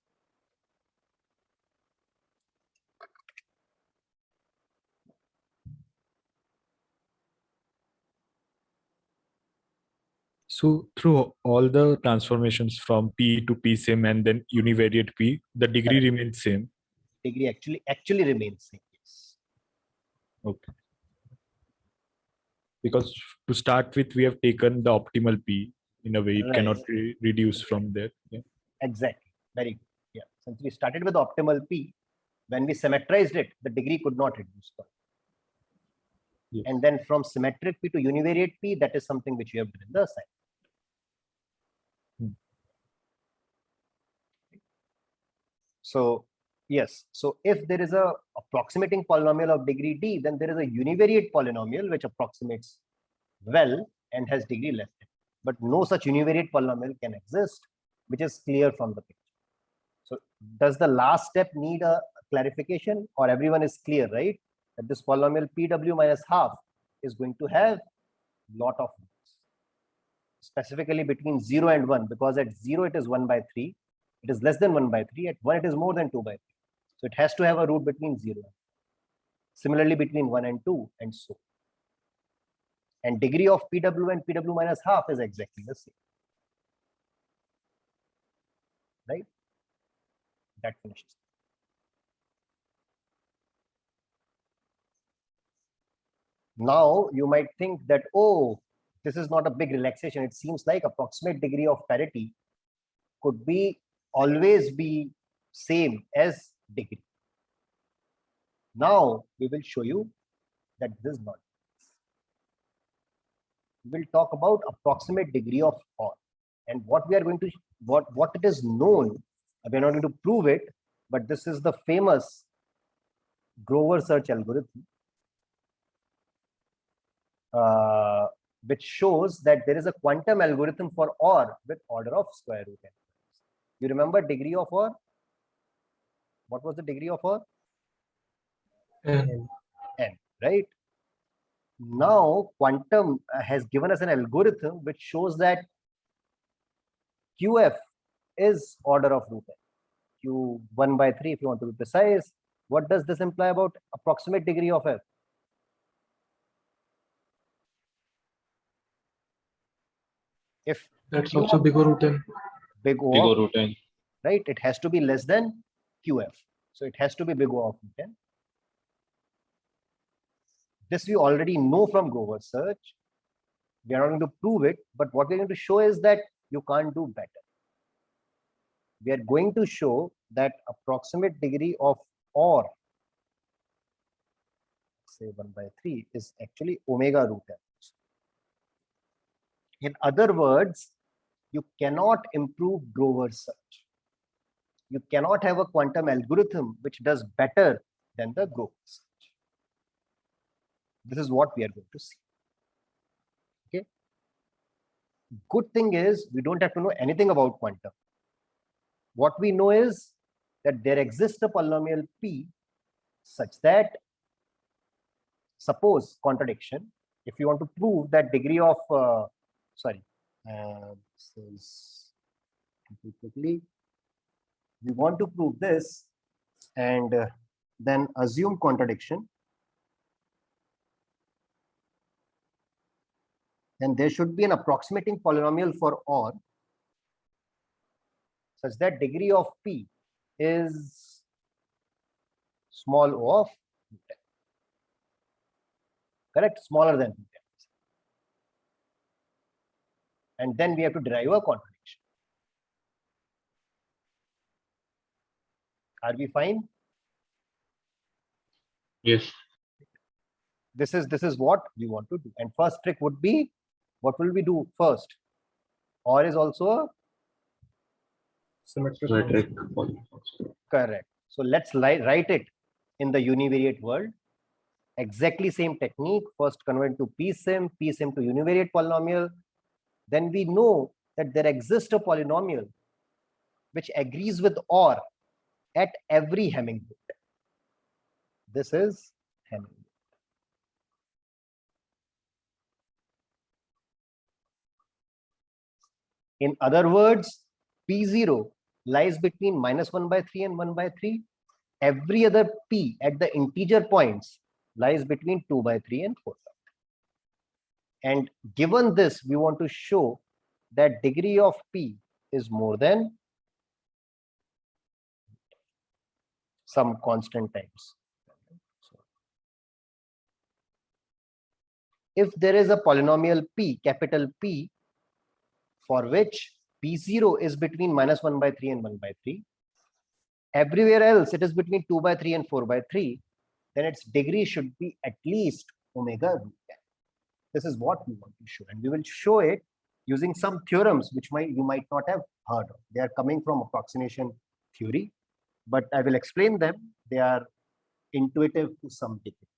So through all the transformations from P to P sim and then univariate P, the degree remains same. Degree actually remains same. Yes. Okay. Because to start with, we have taken the optimal P in a way it cannot Right. reduce from there. Yeah. Exactly. Very good. Yeah. Since we started with optimal P, when we symmetrized it, the degree could not reduce further. Yes. And then from symmetric P to univariate P, that is something which we have done in the assignment. So yes, so if there is a approximating polynomial of degree D, then there is a univariate polynomial which approximates well and has degree less than. But no such univariate polynomial can exist, which is clear from the picture. So does the last step need a clarification, or everyone is clear, right? That this polynomial PW minus half is going to have lot of roots, specifically between 0 and 1, because at 0 it is 1 by 3, it is less than 1 by 3, at 1 it is more than 2 by 3. So it has to have a root between 0 and 1. Similarly between 1 and 2, and so on. And degree of PW and PW minus half is exactly the same. Right? That finishes. Now you might think that, oh, this is not a big relaxation. It seems like approximate degree of parity could be always be same as degree. Now we will show you that this is not. We will talk about approximate degree of OR, and what we are going to what it is known. We are not going to prove it, but this is the famous Grover search algorithm, which shows that there is a quantum algorithm for OR with order of square root n. You remember degree of OR? What was the degree of OR? N. N, right? Now quantum has given us an algorithm which shows that QF is order of root n. Q 1 by 3 if you want to be precise. What does this imply about approximate degree of F? If That's Q also bigger root n. big O Big O of, root n. right, it has to be less than QF. So it has to be big O of root n. This we already know from Grover search. We are not going to prove it, but what we're going to show is that you can't do better. We are going to show that approximate degree of OR, say 1 by 3, is actually omega root n. In other words, you cannot improve Grover search. You cannot have a quantum algorithm which does better than the Grover search. This is what we are going to see. Okay. Good thing is we don't have to know anything about quantum. What we know is that there exists a polynomial P such that, suppose contradiction, if you want to prove that degree of, this is quickly, we want to prove this and then assume contradiction, then there should be an approximating polynomial for OR such that degree of P is small o of root n. Correct? Smaller than root n. And then we have to derive a contradiction. Are we fine? Yes. This is what we want to do. And first trick would be, what will we do first? OR is also a Symmetric. correct. So let's write it in the univariate world. Exactly same technique. First convert to PSIM to univariate polynomial. Then we know that there exists a polynomial which agrees with OR at every Hamming root. This is Hamming root. In other words, P0 lies between -1 by 3 and 1 by 3. Every other P at the integer points lies between 2 by 3 and 4 by 3. And given this, we want to show that degree of P is more than some constant times. if there is a polynomial P, capital P, for which P0 is between -1/3 and 1/3, everywhere else it is between 2/3 and 4/3, then its degree should be at least omega root n. This is what we want to show, and we will show it using some theorems which you might not have heard of. They are coming from approximation theory, but I will explain them. They are intuitive to some degree.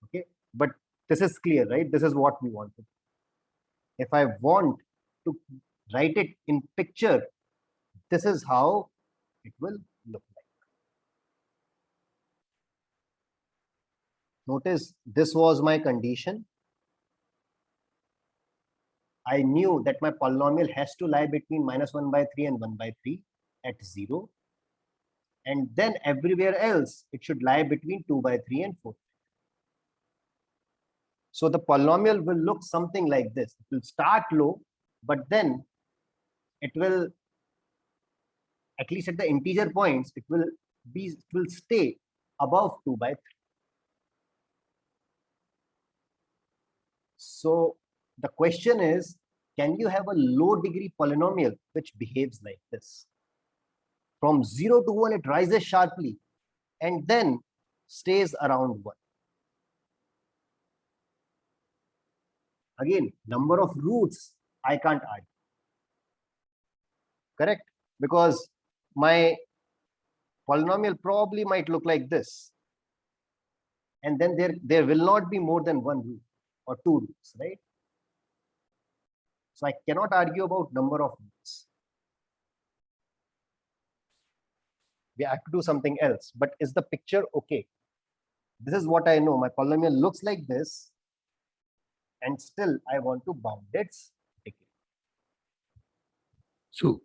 Okay, but this is clear, right? This is what we want to do. If I want to write it in picture, this is how it will look like. Notice this was my condition. I knew that my polynomial has to lie between -1/3 and 1/3 at 0. And then everywhere else, it should lie between 2/3 and 4. So the polynomial will look something like this. It will start low, but then it will, at least at the integer points, it will stay above 2/3. So the question is, can you have a low degree polynomial which behaves like this? From 0 to 1, it rises sharply and then stays around 1. Again, number of roots, I can't argue. Correct? Because my polynomial probably might look like this. And then there will not be more than one root or two roots, right? So I cannot argue about number of roots. We have to do something else. But is the picture okay? This is what I know. My polynomial looks like this. And still, I want to bound its degree. So,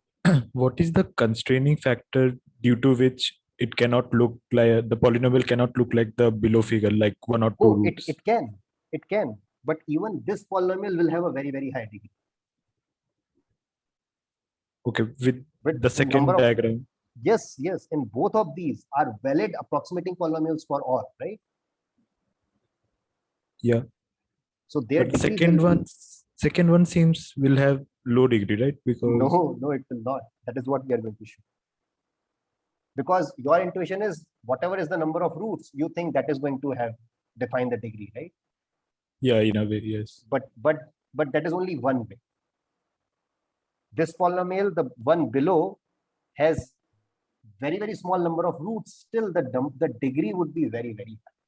what is the constraining factor due to which it cannot look like the polynomial cannot look like the below figure, like 1 or 2 Oh, roots? it can. But even this polynomial will have a very, very high degree. Okay, with But the in second number of- diagram. Yes, in both of these are valid approximating polynomials for all, right? Yeah. So their But the degree second will be- second one seems will have low degree, right? Because No, it will not. That is what we are going to show. Because your intuition is whatever is the number of roots, you think that is going to have defined the degree, right? yeah, in a way, yes. But that is only one way. This polynomial, the one below, has very, very small number of roots. Still, the degree would be very, very high.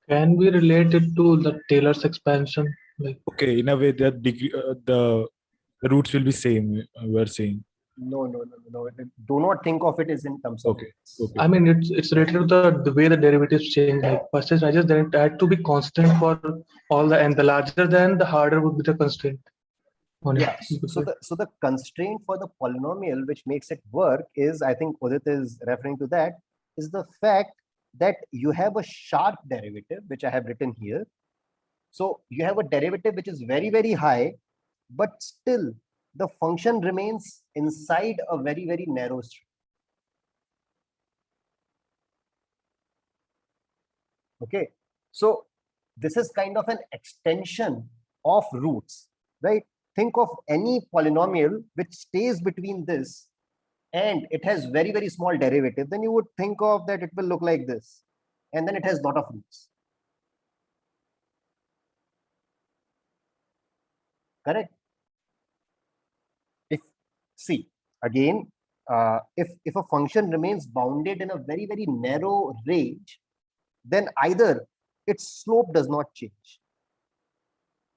Can we relate it to the Taylor's expansion? Like, Okay, in a way, the degree, the roots will be same. We're saying. No. Do not think of it as in terms of Okay. roots. Okay. I mean, it's related to the way the derivatives change. Like percentage rises, then it had to be constant for all the, and the larger than, the harder would be the constraint. on it. Yeah. So the constraint for the polynomial which makes it work is, I think Udit is referring to that, is the fact that you have a sharp derivative, which I have written here. So you have a derivative which is very, very high, but still the function remains inside a very, very narrow string. Okay. So this is kind of an extension of roots, right? Think of any polynomial which stays between this and it has very, very small derivative, then you would think of that it will look like this. And then it has lot of roots. Correct? See, again, if a function remains bounded in a very, very narrow range, then either its slope does not change.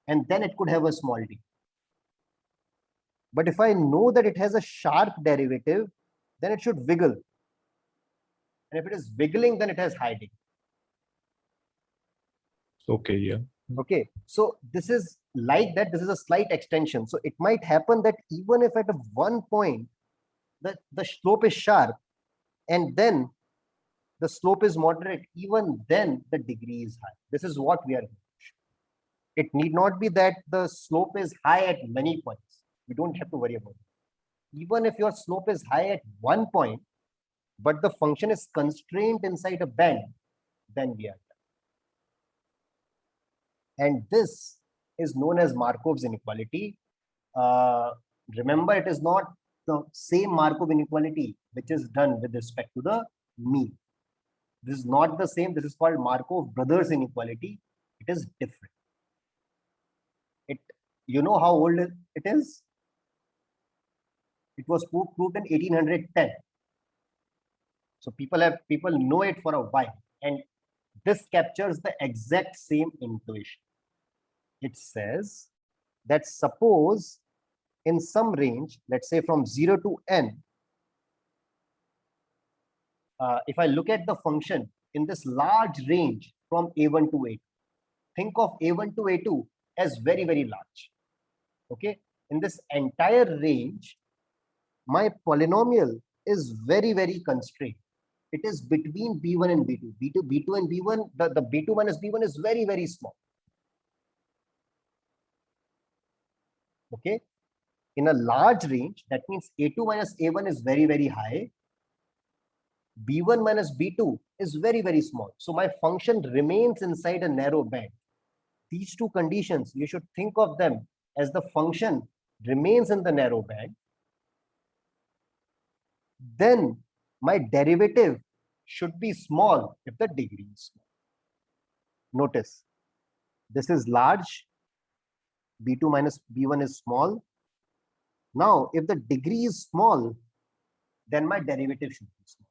And then it could have a small d. But if I know that it has a sharp derivative, then it should wiggle. And if it is wiggling, then it has high degree. Okay, yeah. Okay, so this is like that. This is a slight extension. So it might happen that even if at one point the slope is sharp and then the slope is moderate, even then the degree is high. This is what we are going to show. It need not be that the slope is high at many points. We don't have to worry about it. Even if your slope is high at one point, but the function is constrained inside a band, then we are done. And this is known as Markov's inequality. Remember, it is not the same Markov inequality which is done with respect to the mean. This is not the same. This is called Markov brothers inequality. It is different. You know how old it is? It was proved in 1810. So people know it for a while, and this captures the exact same intuition. It says that suppose in some range, let's say from 0 to n, if I look at the function in this large range from a1 to a2, think of a1 to a2 as very, very large. Okay, in this entire range, my polynomial is very, very constrained. It is between b1 and b2. B2 and b1, the b2 minus b1 is very, very small. Okay, in a large range, that means a2 minus a1 is very, very high. b1 minus b2 is very, very small. So my function remains inside a narrow band. These two conditions, you should think of them as the function remains in the narrow band. Then my derivative should be small if the degree is small. Notice, this is large, b2 minus b1 is small. Now, if the degree is small, then my derivative should be small.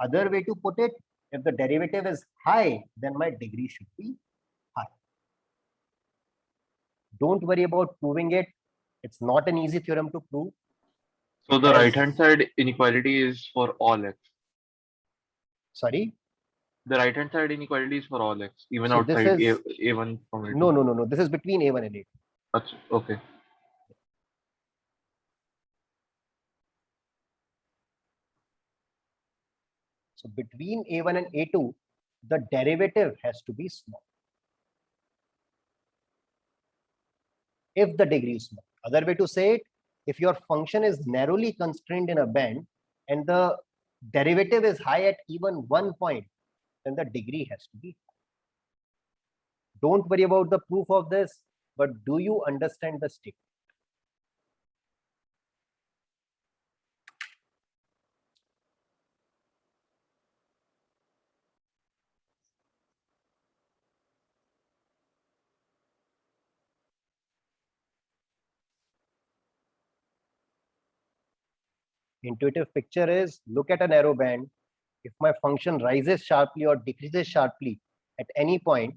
Other way to put it, if the derivative is high, then my degree should be high. Don't worry about proving it. It's not an easy theorem to prove. So the right-hand side inequality is for all x. Sorry? The right-hand side inequality is for all x, even So this outside is- A1 from A2. No. This is between a1 and a2. Okay. So between a1 and a2, the derivative has to be small. If the degree is small. Other way to say it, if your function is narrowly constrained in a band and the derivative is high at even one point, then the degree has to be high. Don't worry about the proof of this, but do you understand the statement? Intuitive picture is, look at a narrow band. If my function rises sharply or decreases sharply at any point,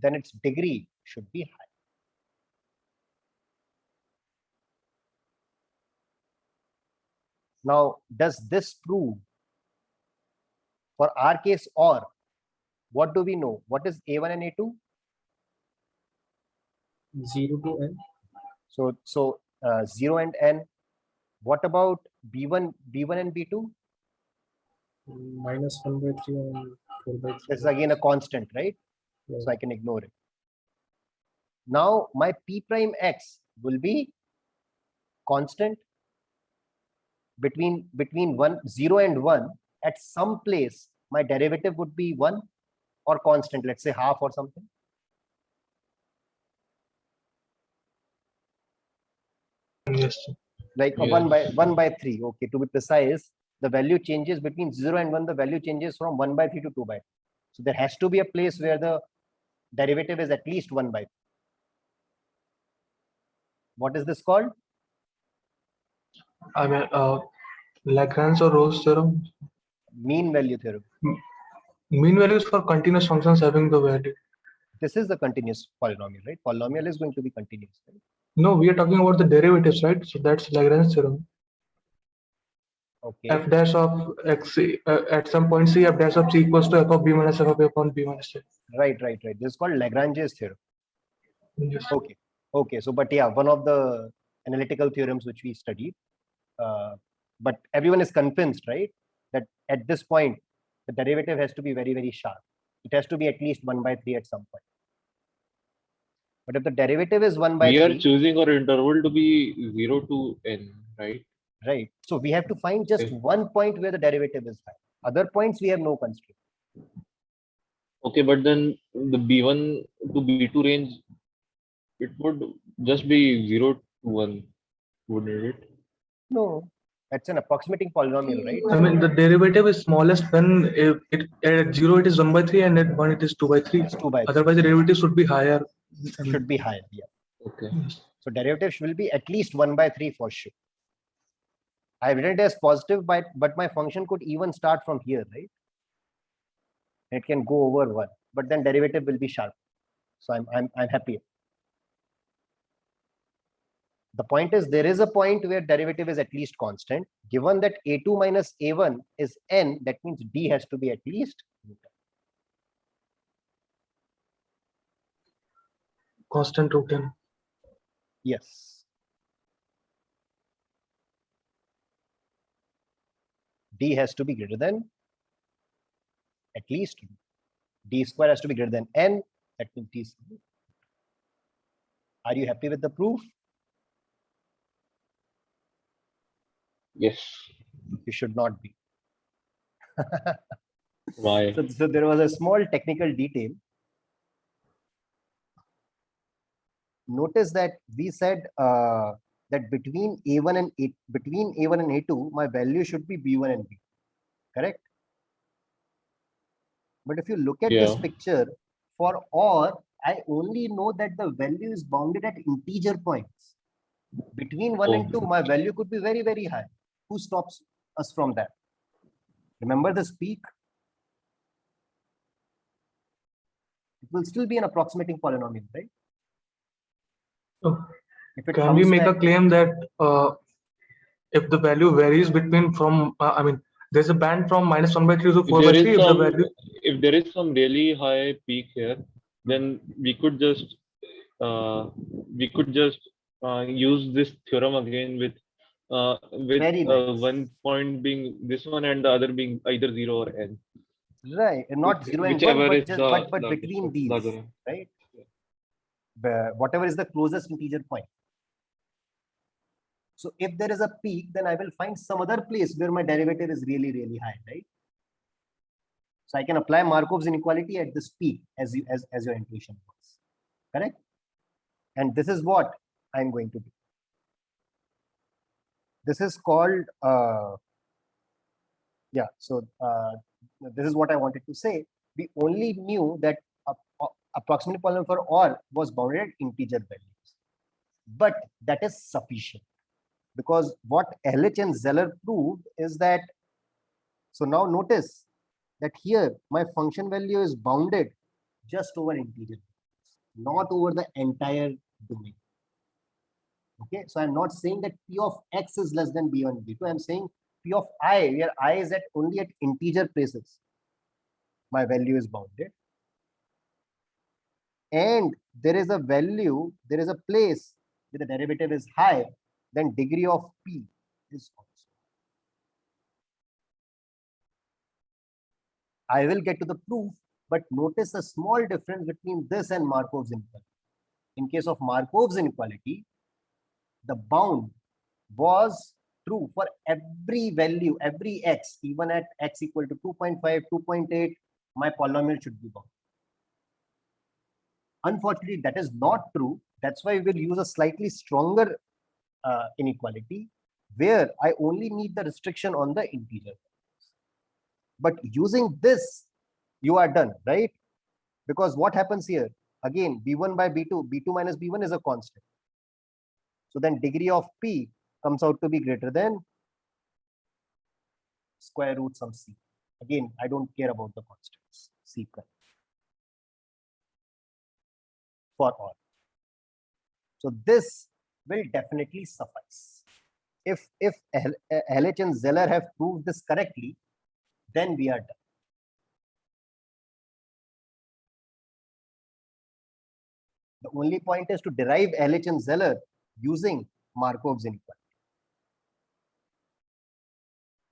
then its degree should be high. Now, does this prove for our case, or what do we know? What is a1 and a2? 0 to n. So 0 and n. What about b1 and b2? Minus 1 by 3 and 4 by 3. This is again a constant, right? Yeah. So I can ignore it. Now my p prime x will be constant between 0 and 1. At some place, my derivative would be 1 or constant, let's say half or something. Yes. Like a 1 by 3. Okay, to be precise, the value changes between 0 and 1. The value changes from 1 by 3 to 2 by 3. So there has to be a place where the derivative is at least 1 by 3. What is this called? I mean, Lagrange or Rolle's theorem. Mean value theorem. Mean values for continuous functions having the value. This is the continuous polynomial, right? Polynomial is going to be continuous, right? No, we are talking about the derivatives, right? So that's Lagrange theorem. Okay. F dash of x at some point c, f dash of c equals to f of b minus f of a upon b minus a. Right. This is called Lagrange's theorem. Yes. Okay. So, but yeah, one of the analytical theorems which we studied. But everyone is convinced, right, that at this point, the derivative has to be very, very sharp. It has to be at least 1 by 3 at some point. But if the derivative is 1 by We 3, are choosing our interval to be 0 to n, right? right? So we have to find just Okay. one point where the derivative is high. Other points we have no constraint. Okay, but then the B1 to B2 range, it would just be 0 to 1, wouldn't it? No, that's an approximating polynomial, right? I mean, the derivative is smallest when it at 0 it is 1/3 and at 1 it is 2/3. It's 2 by 3. Otherwise, the derivative should be higher. I mean, Should be higher. Yeah. Okay. So derivative will be at least 1/3 for sure. I have written it as positive, but my function could even start from here, right? It can go over 1, but then derivative will be sharp. So I'm happy. The point is, there is a point where derivative is at least constant. Given that a2 minus a1 is n, that means d has to be at least constant root n. yes. D has to be greater than at least d square has to be greater than n. That means d square. Are you happy with the proof? Yes. You should not be. Why? So there was a small technical detail. Notice that we said that between a1 and a2, my value should be b1 and b, correct? But if you look at this Yeah. picture, for OR, I only know that the value is bounded at integer points. Between 1 and 2, my value could be very, very high. Who stops us from that? Remember this peak? It will still be an approximating polynomial, right? So, If it can we comes make a back, claim that if the value varies between I mean, there's a band from -1/3 to If there 4/3. is If the some, value if there is some really high peak here, then we could just use this theorem again with Very nice. one point being this one and the other being either 0 or n. right? Not 0 and 1, Whichever but is just the but largest between one, these, larger one. right? Whatever is the closest integer point. So if there is a peak, then I will find some other place where my derivative is really, really high, right? So I can apply Markov's inequality at this peak as your intuition was, correct? And this is what I'm going to do. This is called, yeah, so this is what I wanted to say. We only knew that approximate polynomial for OR was bounded at integer values. But that is sufficient, because what LH and Zeller proved is that, so now notice that here my function value is bounded just over integer, not over the entire domain. Okay, so I'm not saying that P of X is less than B1, B2. I'm saying P of I, where I is at only at integer places, my value is bounded. And there is a value, there is a place where the derivative is high, then degree of P is also. I will get to the proof, but notice a small difference between this and Markov's inequality. In case of Markov's inequality, the bound was true for every value, every x, even at x equal to 2.5, 2.8, my polynomial should be bound. Unfortunately, that is not true. That's why we will use a slightly stronger inequality, where I only need the restriction on the integer. But using this, you are done, right? Because what happens here? Again, b1 by b2, b2 minus b1 is a constant. So then degree of P comes out to be greater than square root some C. Again, I don't care about the constants, C prime for all. So this will definitely suffice. If LH and Zeller have proved this correctly, then we are done. The only point is to derive LH and Zeller using Markov's inequality.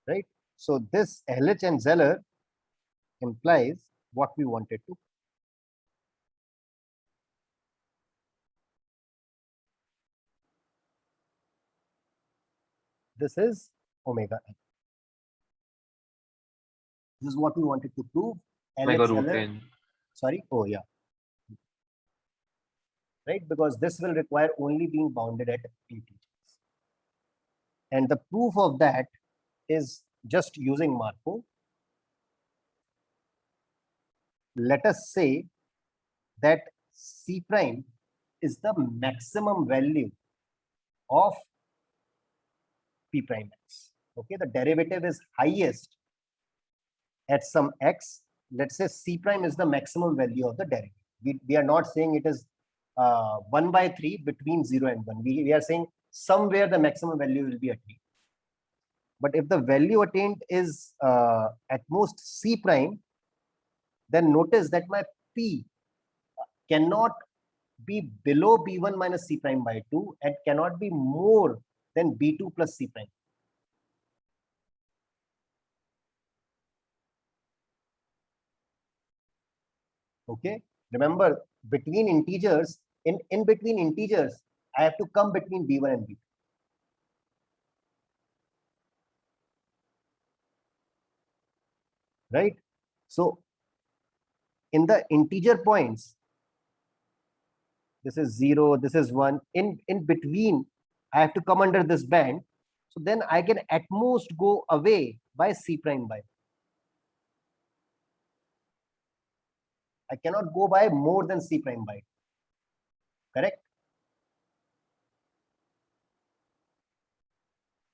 Right? So this LH and Zeller implies what we wanted to. This is omega n. This is what we wanted to prove. Omega LH root Zeller, n. Sorry. Oh, yeah. Right, because this will require only being bounded at integers. And the proof of that is just using Markov. Let us say that C prime is the maximum value of P prime x. Okay, the derivative is highest at some x. Let's say C prime is the maximum value of the derivative. We are not saying it is 1 by 3 between 0 and 1. We are saying somewhere the maximum value will be attained. But if the value attained is at most C prime, then notice that my P cannot be below B1 minus C prime by 2 and cannot be more than B2 plus C prime. Okay, remember between integers, in between integers, I have to come between B1 and B2. Right? So in the integer points, this is 0, this is 1. In between, I have to come under this band. So then I can at most go away by C prime by. I cannot go by more than C prime by. Correct?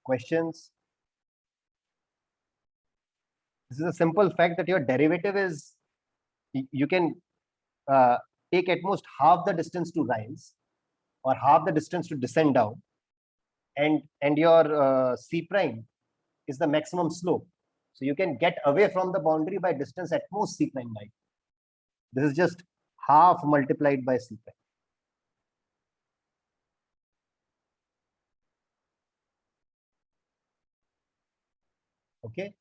Questions? This is a simple fact that your derivative is, you can take at most half the distance to rise or half the distance to descend down, and your C prime is the maximum slope. So you can get away from the boundary by distance at most C prime by. This is just half multiplied by C prime. Okay.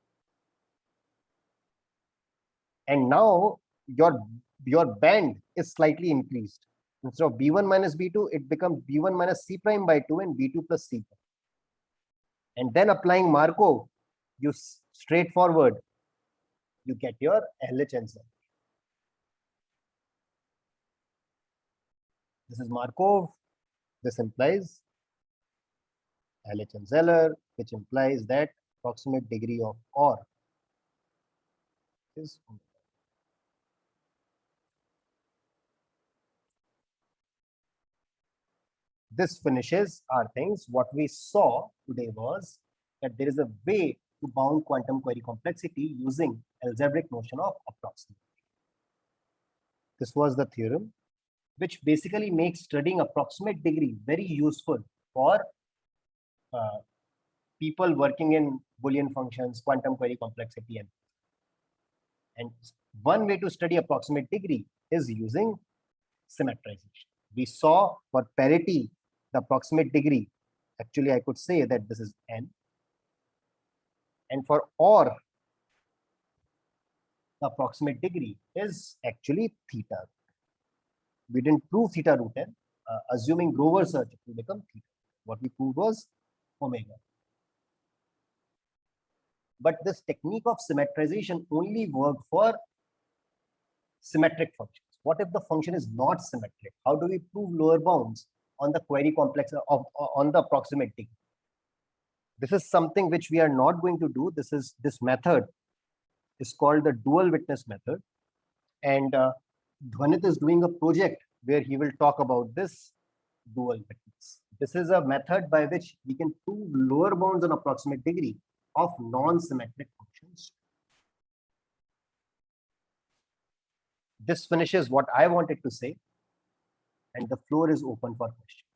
And now your band is slightly increased. Instead of B1 minus B2, it becomes B1 minus C prime by 2 and B2 plus C prime. And then applying Markov, you straightforward, you get your LH answer. This is Markov. This implies LH and Zeller, which implies that approximate degree of OR is omega. This finishes our things. What we saw today was that there is a way to bound quantum query complexity using algebraic notion of approximate. This was the theorem, which basically makes studying approximate degree very useful for people working in Boolean functions, quantum query complexity, and one way to study approximate degree is using symmetrization. We saw for parity, the approximate degree, actually I could say that this is n, and for OR, the approximate degree is actually theta. We didn't prove theta root n. Assuming Grover search, it will become theta. What we proved was omega. But this technique of symmetrization only worked for symmetric functions. What if the function is not symmetric? How do we prove lower bounds on the query complex on the approximate degree? This is something which we are not going to do. This method is called the dual witness method, and Dhwanit is doing a project where he will talk about this dual witness. This is a method by which we can prove lower bounds on approximate degree of non-symmetric functions. This finishes what I wanted to say, and the floor is open for questions.